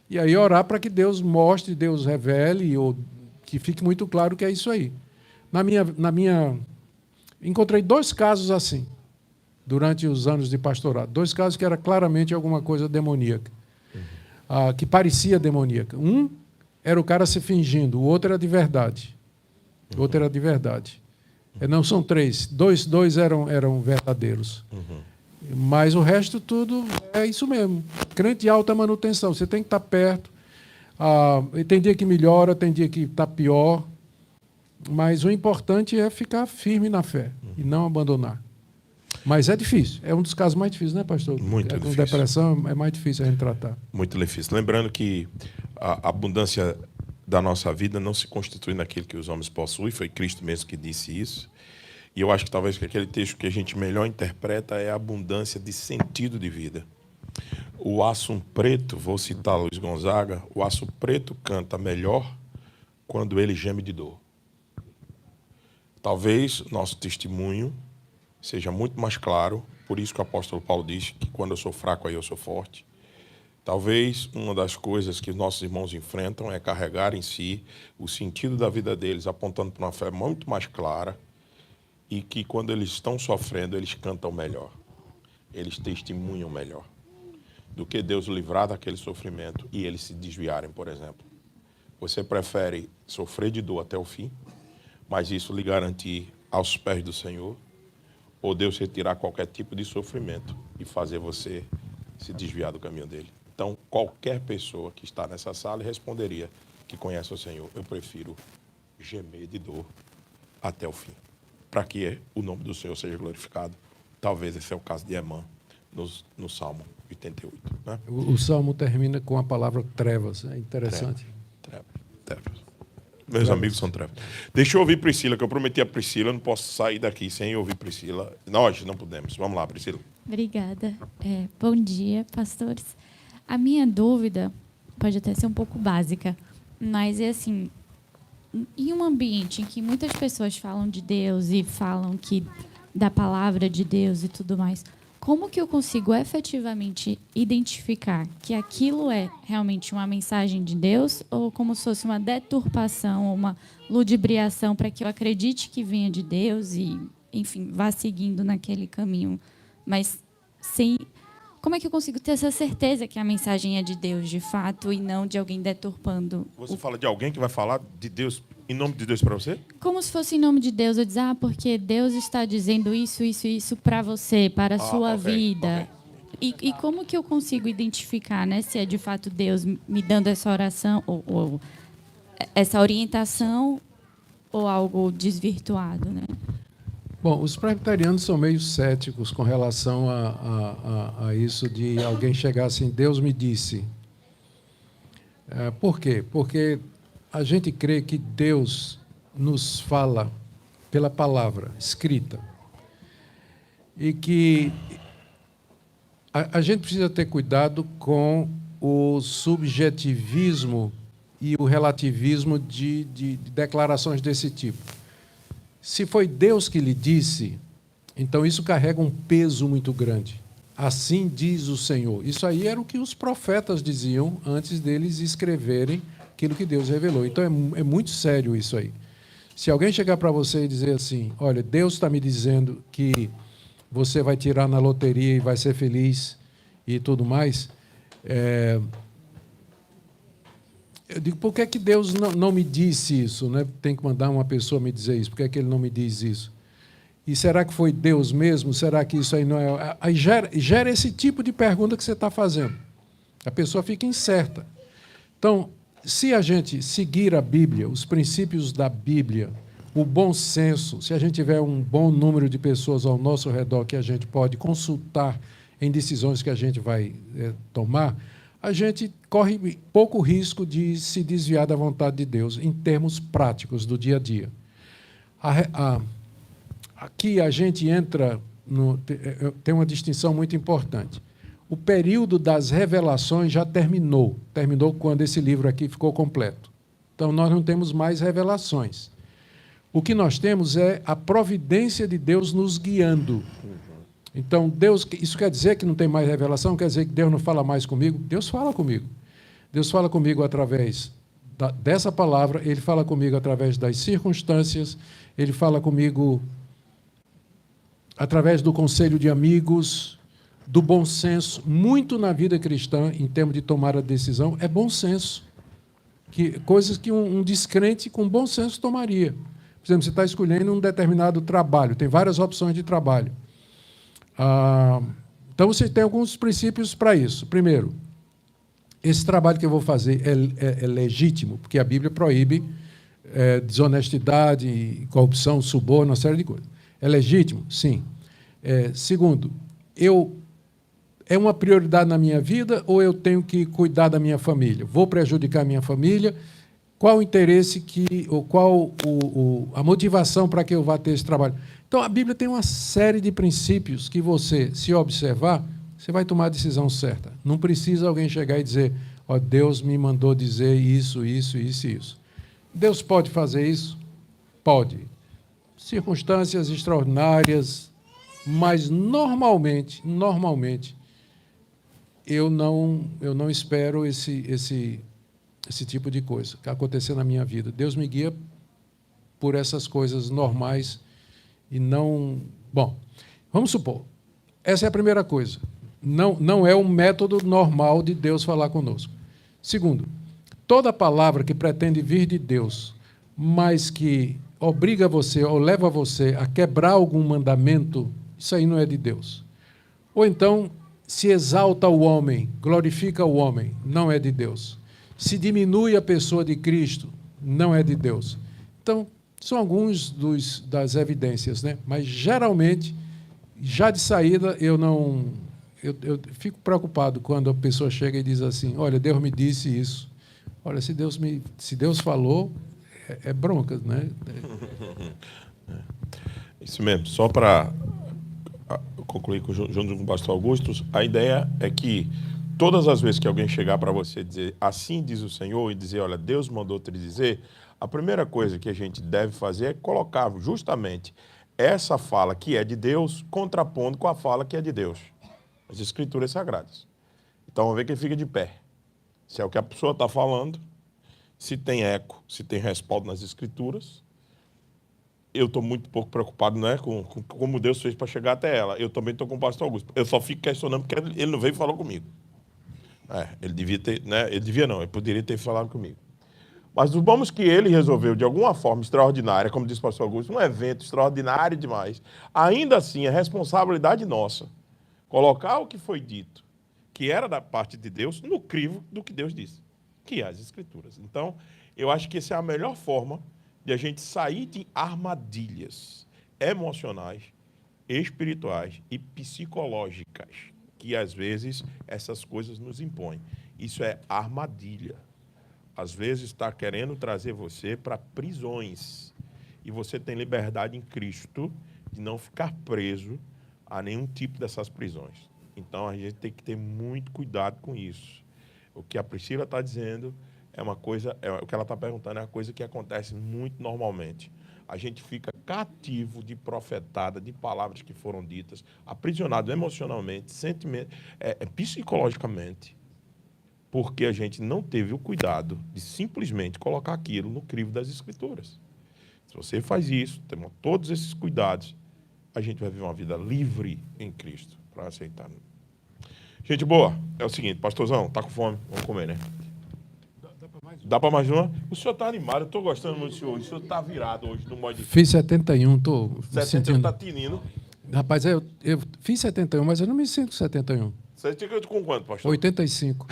E aí orar para que Deus mostre, Deus revele, ou que fique muito claro que é isso aí. Encontrei 2 casos assim, durante os anos de pastorado. 2 casos que era claramente alguma coisa demoníaca, que parecia demoníaca. Um era o cara se fingindo, o outro era de verdade. O outro era de verdade. Não são 3, dois eram verdadeiros. Mas o resto tudo é isso mesmo. Crente de alta manutenção. Você tem que estar perto. Tem dia que melhora, tem dia que está pior. Mas o importante é ficar firme na fé e não abandonar. Mas é difícil. É um dos casos mais difíceis, né, pastor? Muito Com difícil. depressão é mais difícil a gente tratar. Muito difícil. Lembrando que a abundância da nossa vida não se constitui naquilo que os homens possuem. Foi Cristo mesmo que disse isso. E eu acho que talvez aquele texto que a gente melhor interpreta é a abundância de sentido de vida. O Aço Preto, vou citar Luiz Gonzaga, o Aço Preto canta melhor quando ele geme de dor. Talvez nosso testemunho seja muito mais claro, por isso que o apóstolo Paulo diz que quando eu sou fraco, aí eu sou forte. Talvez uma das coisas que os nossos irmãos enfrentam é carregar em si o sentido da vida deles, apontando para uma fé muito mais clara, e que quando eles estão sofrendo, eles cantam melhor. Eles testemunham melhor do que Deus livrar daquele sofrimento e eles se desviarem, por exemplo. Você prefere sofrer de dor até o fim, mas isso lhe garantir aos pés do Senhor, ou Deus retirar qualquer tipo de sofrimento e fazer você se desviar do caminho dele? qualquer pessoa que está nessa sala e responderia que conhece o Senhor: eu prefiro gemer de dor até o fim, para que o nome do Senhor seja glorificado. Talvez esse é o caso de Emã, no Salmo 88. Né? O Salmo termina com a palavra trevas. É interessante. Trevas. Meus amigos são trevas. Deixa eu ouvir Priscila, que eu prometi a Priscila, eu não posso sair daqui sem ouvir Priscila. Nós não podemos. Vamos lá, Priscila. Obrigada. Bom dia, pastores. A minha dúvida pode até ser um pouco básica, mas é assim, em um ambiente em que muitas pessoas falam de Deus e falam da palavra de Deus e tudo mais, como que eu consigo efetivamente identificar que aquilo é realmente uma mensagem de Deus ou como se fosse uma deturpação ou uma ludibriação para que eu acredite que venha de Deus e, enfim, vá seguindo naquele caminho? Mas como é que eu consigo ter essa certeza que a mensagem é de Deus, de fato, e não de alguém deturpando? Você fala de alguém que vai falar de Deus, em nome de Deus para você? Como se fosse em nome de Deus. Eu dizer, porque Deus está dizendo isso para você, para a sua vida. Okay. E como que eu consigo identificar, né, se é de fato Deus me dando essa oração, ou essa orientação, ou algo desvirtuado, né? Bom, os presbiterianos são meio céticos com relação a isso de alguém chegar assim: Deus me disse. Por quê? Porque a gente crê que Deus nos fala pela palavra escrita e que a gente precisa ter cuidado com o subjetivismo e o relativismo de declarações desse tipo. Se foi Deus que lhe disse, então isso carrega um peso muito grande. Assim diz o Senhor. Isso aí era o que os profetas diziam antes deles escreverem aquilo que Deus revelou. Então é muito sério isso aí. Se alguém chegar para você e dizer assim: olha, Deus está me dizendo que você vai tirar na loteria e vai ser feliz e tudo mais, eu digo, por que Deus não me disse isso? Né? Tem que mandar uma pessoa me dizer isso. Por que ele não me diz isso? E será que foi Deus mesmo? Será que isso aí não é... Aí gera esse tipo de pergunta que você está fazendo. A pessoa fica incerta. Então, se a gente seguir a Bíblia, os princípios da Bíblia, o bom senso, se a gente tiver um bom número de pessoas ao nosso redor que a gente pode consultar em decisões que a gente vai tomar, a gente corre pouco risco de se desviar da vontade de Deus em termos práticos do dia a dia. Aqui a gente entra... tem uma distinção muito importante. O período das revelações já terminou. Terminou quando esse livro aqui ficou completo. Então, nós não temos mais revelações. O que nós temos é a providência de Deus nos guiando. Então, Deus, isso quer dizer que não tem mais revelação? Quer dizer que Deus não fala mais comigo? Deus fala comigo. Deus fala comigo através dessa palavra, Ele fala comigo através das circunstâncias, Ele fala comigo através do conselho de amigos, do bom senso. Muito na vida cristã, em termos de tomar a decisão, é bom senso. Coisas que um descrente com bom senso tomaria. Por exemplo, você está escolhendo um determinado trabalho, tem várias opções de trabalho. Então, você tem alguns princípios para isso. Primeiro, esse trabalho que eu vou fazer é legítimo, porque a Bíblia proíbe desonestidade, corrupção, suborno, uma série de coisas. É legítimo? Sim. Segundo, é uma prioridade na minha vida ou eu tenho que cuidar da minha família? Vou prejudicar a minha família? Qual o interesse ou qual a motivação para que eu vá ter esse trabalho? Então, a Bíblia tem uma série de princípios que você, se observar, você vai tomar a decisão certa. Não precisa alguém chegar e dizer: ó, Deus me mandou dizer isso, isso, isso e isso. Deus pode fazer isso? Pode. Circunstâncias extraordinárias, mas normalmente, eu não espero esse tipo de coisa que acontecer na minha vida. Deus me guia por essas coisas normais e não... Bom, vamos supor, essa é a primeira coisa. Não é um método normal de Deus falar conosco. Segundo, toda palavra que pretende vir de Deus, mas que obriga você ou leva você a quebrar algum mandamento, isso aí não é de Deus. Ou então, se exalta o homem, glorifica o homem, não é de Deus. Se diminui a pessoa de Cristo, não é de Deus. Então, são alguns das evidências, né? Mas, geralmente, já de saída, eu fico preocupado quando a pessoa chega e diz assim, olha, Deus me disse isso. Olha, se Deus falou, é bronca, né? Isso mesmo. Só para concluir junto com o pastor Augusto, a ideia é que todas as vezes que alguém chegar para você e dizer, assim diz o Senhor, e dizer, olha, Deus mandou te dizer, a primeira coisa que a gente deve fazer é colocar justamente essa fala que é de Deus, contrapondo com a fala que é de Deus. As Escrituras Sagradas. Então, vamos ver quem fica de pé. Se é o que a pessoa está falando, se tem eco, se tem respaldo nas Escrituras. Eu estou muito pouco preocupado, né, com como Deus fez para chegar até ela. Eu também estou com o pastor Augusto. Eu só fico questionando porque ele não veio e falou comigo. Ele devia ter, né? Ele devia não, ele poderia ter falado comigo. Mas vamos que ele resolveu, de alguma forma extraordinária, como disse o pastor Augusto, um evento extraordinário demais. Ainda assim, é responsabilidade nossa colocar o que foi dito, que era da parte de Deus, no crivo do que Deus disse, que é as Escrituras. Então, eu acho que essa é a melhor forma de a gente sair de armadilhas emocionais, espirituais e psicológicas, que às vezes essas coisas nos impõem. Isso é armadilha. Às vezes está querendo trazer você para prisões. E você tem liberdade em Cristo de não ficar preso a nenhum tipo dessas prisões. Então a gente tem que ter muito cuidado com isso. O que a Priscila está dizendo é uma coisa, o que ela está perguntando é uma coisa que acontece muito normalmente. A gente fica cativo de profetada, de palavras que foram ditas, aprisionado emocionalmente, psicologicamente, porque a gente não teve o cuidado de simplesmente colocar aquilo no crivo das Escrituras. Se você faz isso, temos todos esses cuidados, a gente vai viver uma vida livre em Cristo, para aceitar. Gente boa, é o seguinte, pastorzão, tá com fome? Vamos comer, né? Dá para mais uma? O senhor está animado, eu estou gostando muito do senhor. O senhor está virado hoje no modo de... Fiz 71, estou me 71 sentindo... está tinindo. Rapaz, eu fiz 71, mas eu não me sinto 71. Você fica com quanto, pastor? 85.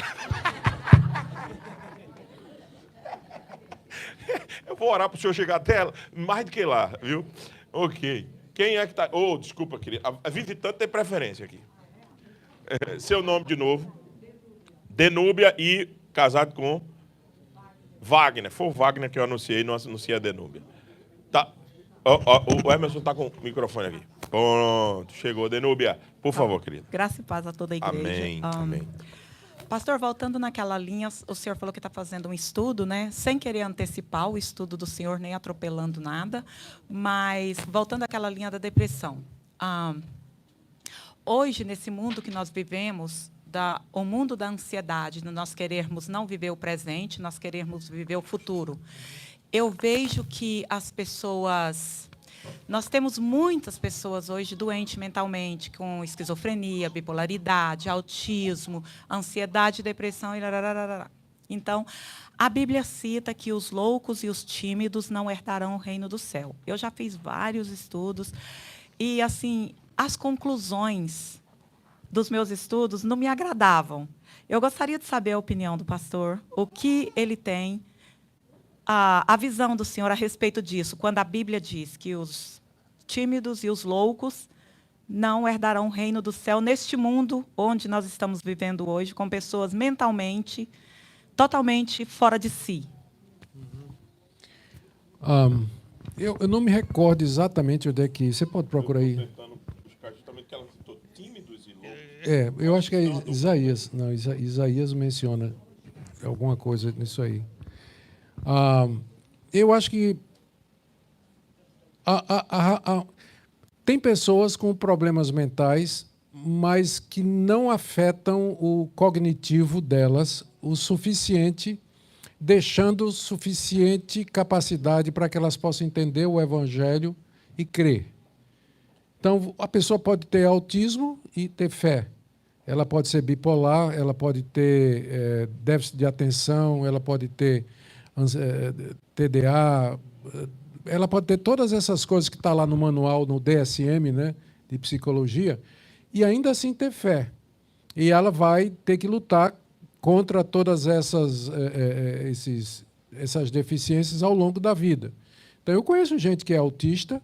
Eu vou orar para o senhor chegar até ela, mais do que lá, viu? Ok. Quem é que está... Desculpa, querido. A 20 e tanto tem preferência aqui. Seu nome de novo. Denúbia e casado com... Wagner. Foi o Wagner que eu anunciei, não anunciei a Denúbia. Tá. O Emerson está com o microfone aqui. Pronto, chegou. Denúbia, por favor, querido. Graça e paz a toda a igreja. Amém, amém. Pastor, voltando naquela linha, o senhor falou que está fazendo um estudo, né? Sem querer antecipar o estudo do senhor, nem atropelando nada, mas voltando àquela linha da depressão. Hoje, nesse mundo que nós vivemos, o mundo da ansiedade, nós querermos não viver o presente, nós queremos viver o futuro. Eu vejo que as pessoas... Nós temos muitas pessoas hoje doentes mentalmente, com esquizofrenia, bipolaridade, autismo, ansiedade, depressão e... Então, a Bíblia cita que os loucos e os tímidos não herdarão o reino do céu. Eu já fiz vários estudos e, assim, as conclusões dos meus estudos não me agradavam. Eu gostaria de saber a opinião do pastor, o que ele tem, a visão do senhor a respeito disso, quando a Bíblia diz que os tímidos e os loucos não herdarão o reino do céu neste mundo onde nós estamos vivendo hoje, com pessoas mentalmente totalmente fora de si. Eu não me recordo exatamente onde é que... Você pode procurar aí? Eu acho que é Isaías. Não, Isaías menciona alguma coisa nisso aí. Eu acho que tem pessoas com problemas mentais, mas que não afetam o cognitivo delas o suficiente, deixando suficiente capacidade para que elas possam entender o Evangelho e crer. Então, a pessoa pode ter autismo e ter fé. Ela pode ser bipolar, ela pode ter déficit de atenção, ela pode ter TDA, ela pode ter todas essas coisas que está lá no manual, no DSM, né, de psicologia, e ainda assim ter fé. e ela vai ter que lutar contra todas essas deficiências ao longo da vida. Então, eu conheço gente que é autista,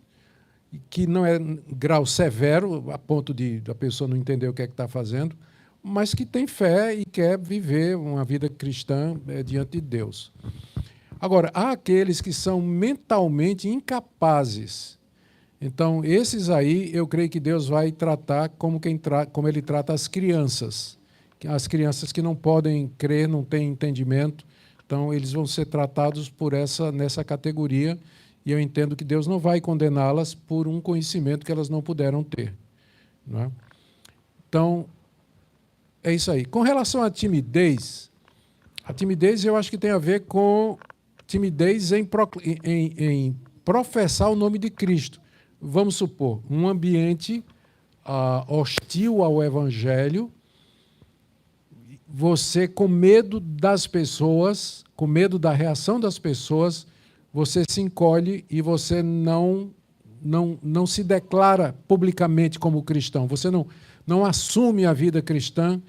que não é grau severo, a ponto de a pessoa não entender o que é que está fazendo, mas que tem fé e quer viver uma vida cristã diante de Deus. Agora, há aqueles que são mentalmente incapazes. Então, esses aí, eu creio que Deus vai tratar como Ele trata as crianças que não podem crer, não têm entendimento. Então, eles vão ser tratados nessa categoria, e eu entendo que Deus não vai condená-las por um conhecimento que elas não puderam ter. Não é? Então, é isso aí. Com relação à timidez, a timidez eu acho que tem a ver com timidez em professar o nome de Cristo. Vamos supor, um ambiente hostil ao Evangelho, você, com medo das pessoas, com medo da reação das pessoas, você se encolhe e você não se declara publicamente como cristão. Você não assume a vida cristã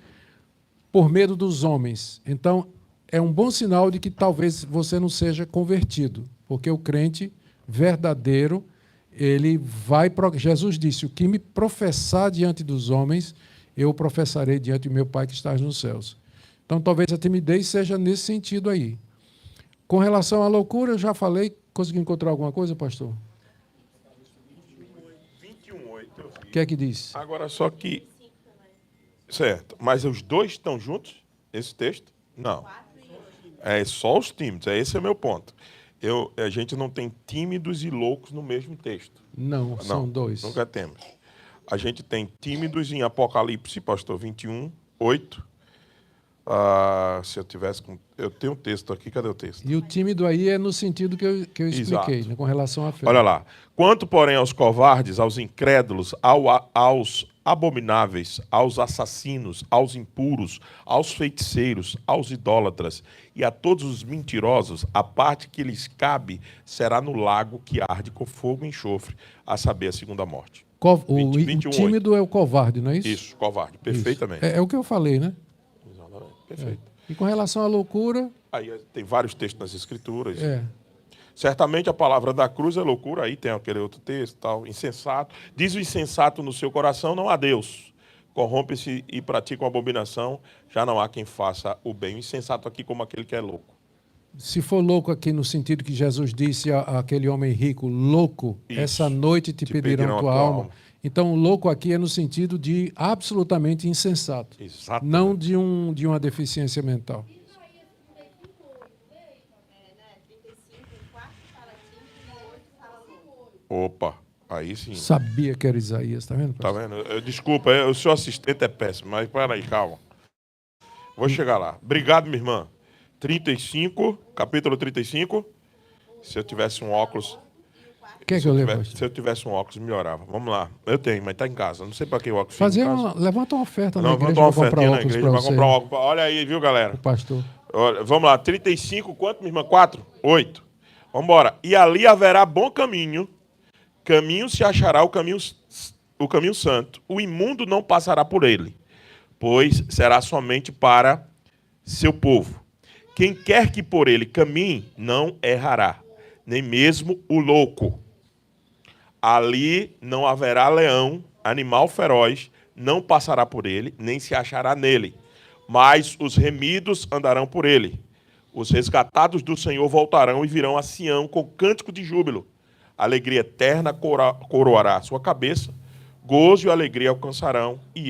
por medo dos homens. Então, é um bom sinal de que talvez você não seja convertido, porque o crente verdadeiro, ele vai... Jesus disse, o que me professar diante dos homens, eu professarei diante do meu Pai que está nos céus. Então, talvez a timidez seja nesse sentido aí. Com relação à loucura, eu já falei. Conseguiu encontrar alguma coisa, pastor? 21:8 eu vi. O que é que diz? Agora, só que... Certo. Mas os dois estão juntos? Esse texto? Não. É só os tímidos. Esse é o meu ponto. A gente não tem tímidos e loucos no mesmo texto. Não, são dois. Nunca temos. A gente tem tímidos em Apocalipse, pastor 21:8. Se eu tivesse... Eu tenho um texto aqui, cadê o texto? E o tímido aí é no sentido que eu expliquei, né, com relação à fé. Olha lá. Quanto, porém, aos covardes, aos incrédulos, aos abomináveis, aos assassinos, aos impuros, aos feiticeiros, aos idólatras e a todos os mentirosos, a parte que lhes cabe será no lago que arde com fogo e enxofre, a saber, a segunda morte. O tímido é o covarde, não é isso? Isso, covarde, perfeitamente. É o que eu falei, né? Exatamente, perfeito. E com relação à loucura... Aí tem vários textos nas Escrituras. É. Certamente a palavra da cruz é loucura, aí tem aquele outro texto, tal, insensato. Diz o insensato no seu coração, não há Deus. Corrompe-se e pratica uma abominação, já não há quem faça o bem. O insensato aqui como aquele que é louco. Se for louco aqui no sentido que Jesus disse àquele homem rico, louco, Isso. essa noite te pedirão tua alma. Então, louco aqui é no sentido de absolutamente insensato. Exatamente. Não de uma deficiência mental. Opa, aí sim. Sabia que era Isaías, tá vendo? Tá vendo? Desculpa, o seu assistente é péssimo, mas peraí, calma. Vou chegar lá. Obrigado, minha irmã. 35, capítulo 35. Se eu tivesse um óculos... Quer que eu leio, Se eu tivesse um óculos, melhorava. Vamos lá. Eu tenho, mas está em casa. Não sei para que o óculos fica em casa. Levanta uma oferta na Não, igreja vamos para dar uma comprar ofertinha na óculos igreja para para você. comprar um óculos. Olha aí, viu, galera? O pastor. Olha, vamos lá. 35, quanto, minha irmã? 4? 8. Vamos embora. E ali haverá bom caminho. Caminho se achará o caminho santo. O imundo não passará por ele, pois será somente para seu povo. Quem quer que por ele caminhe, não errará, nem mesmo o louco. Ali não haverá leão, animal feroz, não passará por ele, nem se achará nele. Mas os remidos andarão por ele. Os resgatados do Senhor voltarão e virão a Sião com cântico de júbilo. Alegria eterna coroará a sua cabeça, gozo e alegria alcançarão, e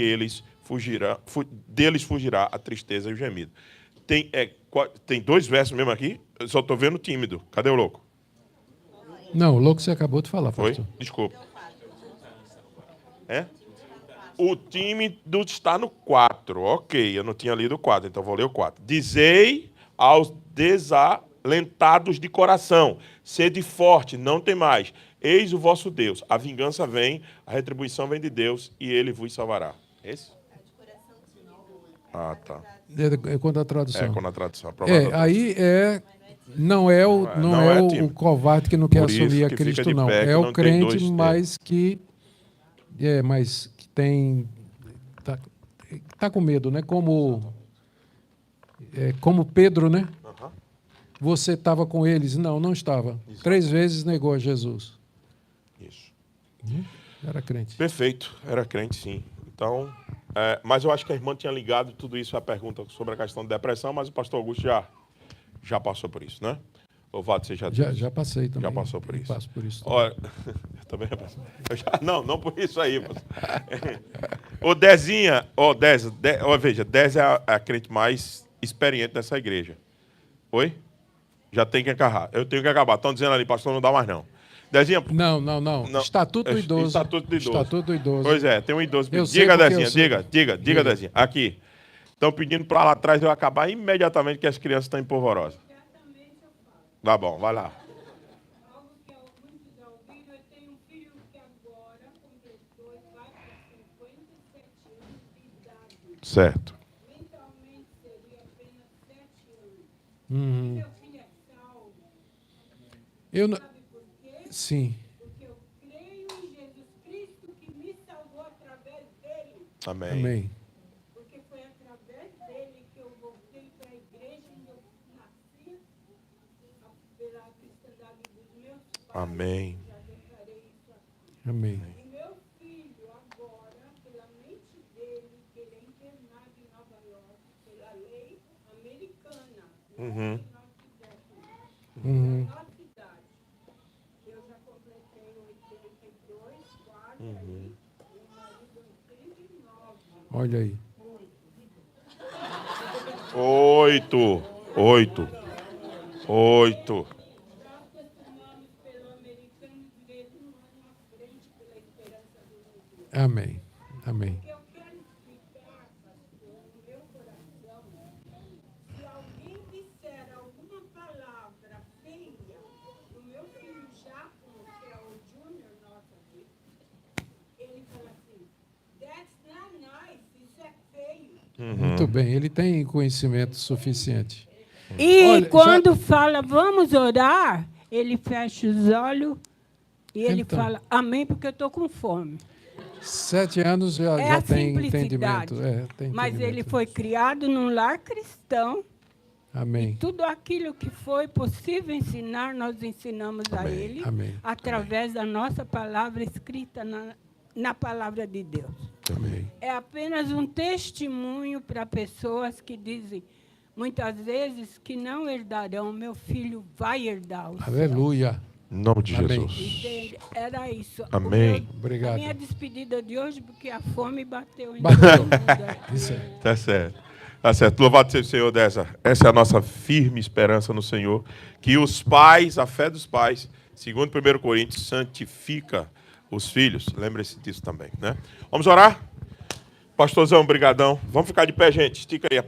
deles fugirá a tristeza e o gemido. Tem 2 versos mesmo aqui, eu só estou vendo tímido. Cadê o louco? Não, o louco você acabou de falar, Foi? pastor. Desculpa. O tímido está no 4. Ok, eu não tinha lido o 4, então vou ler o 4. Dizei aos desalentados de coração, sede forte, não temais. Eis o vosso Deus. A vingança vem, a retribuição vem de Deus, e ele vos salvará. Esse? Ah, tá. É quando a tradução. É quando a tradução. Aí não é o covarde que não quer Por isso assumir a que fica Cristo, de não. pé, que É o não tem crente, dois mas que tem... está com medo, né? Como Pedro, né? Aham. Você estava com eles? Não, não estava. 3 vezes negou a Jesus. Isso. Era crente. Perfeito, era crente, sim. Então, mas eu acho que a irmã tinha ligado tudo isso à pergunta sobre a questão de depressão, mas o pastor Augusto já passou por isso, né? Louvado seja Deus. Já passei também. Já passou por isso. Passo por isso. Olha, eu também já passei. Não por isso aí. Ô, Dezinha, veja, Dez é a crente mais experiente dessa igreja. Oi? Já tem que acabar. Eu tenho que acabar. Estão dizendo ali, pastor, não dá mais não. Dezinha... Não. Estatuto do idoso. Estatuto do idoso. Estatuto do idoso. Pois é, tem um idoso. Eu sei Diga, porque Dezinha, eu sei. diga, Dezinha. Aqui. Estão pedindo para lá atrás eu acabar imediatamente que as crianças estão em polvorosa. Tá bom, vai lá. Algo que muitos já ouviram, eu tenho um filho que agora completou e vai para 57 anos de idade. Certo. Mentalmente seria apenas 7 anos. Uhum. Meu filho é salvo. Eu não... Sabe por quê? Sim. Porque eu creio em Jesus Cristo que me salvou através dele. Amém. Amém. Porque foi através dele que eu voltei para a igreja onde eu nasci, pela cristandade dos meus pais. Amém. Já declarei isso aqui. Amém. E meu filho, agora, pela mente dele, que ele é internado em Nova York, pela lei americana, Uhum. Uhum. nossa idade. Eu já completei 82, quase, aí, meu marido 89. Olha aí. 8. Acostumamos pelo americano direito um ano à frente pela esperança do futuro. Amém. Amém. O que eu quero explicar, pastor, no meu coração, se alguém disser alguma palavra feia do meu filho Jacomo, que é o Júnior nosso aqui, ele fala assim, that's not nice, isso é feio. Muito bem. Ele tem conhecimento suficiente. E Olha, quando fala, vamos orar, ele fecha os olhos e ele Então. fala, amém, porque eu estou com fome. 7 anos já a tem simplicidade. entendimento. Tem Mas ele entendimento. foi criado num lar cristão. Amém. Tudo aquilo que foi possível ensinar, nós ensinamos a Amém. ele Amém. através da nossa palavra escrita na palavra de Deus. Amém. É apenas um testemunho para pessoas que dizem, muitas vezes, que não herdarão. Meu filho vai herdar o céu. Aleluia. Em nome de Amém. Jesus. Entende? Era isso. Amém. Obrigado. A minha despedida de hoje, porque a fome bateu em Bateu. todo mundo aqui. Isso é. Tá certo. Tá certo. Louvado seja o Senhor dessa. Essa é a nossa firme esperança no Senhor. Que os pais, a fé dos pais, segundo 1 Coríntios, santifica os filhos. Lembre-se disso também, né? Vamos orar? Pastorzão, brigadão. Vamos ficar de pé, gente. Estica aí a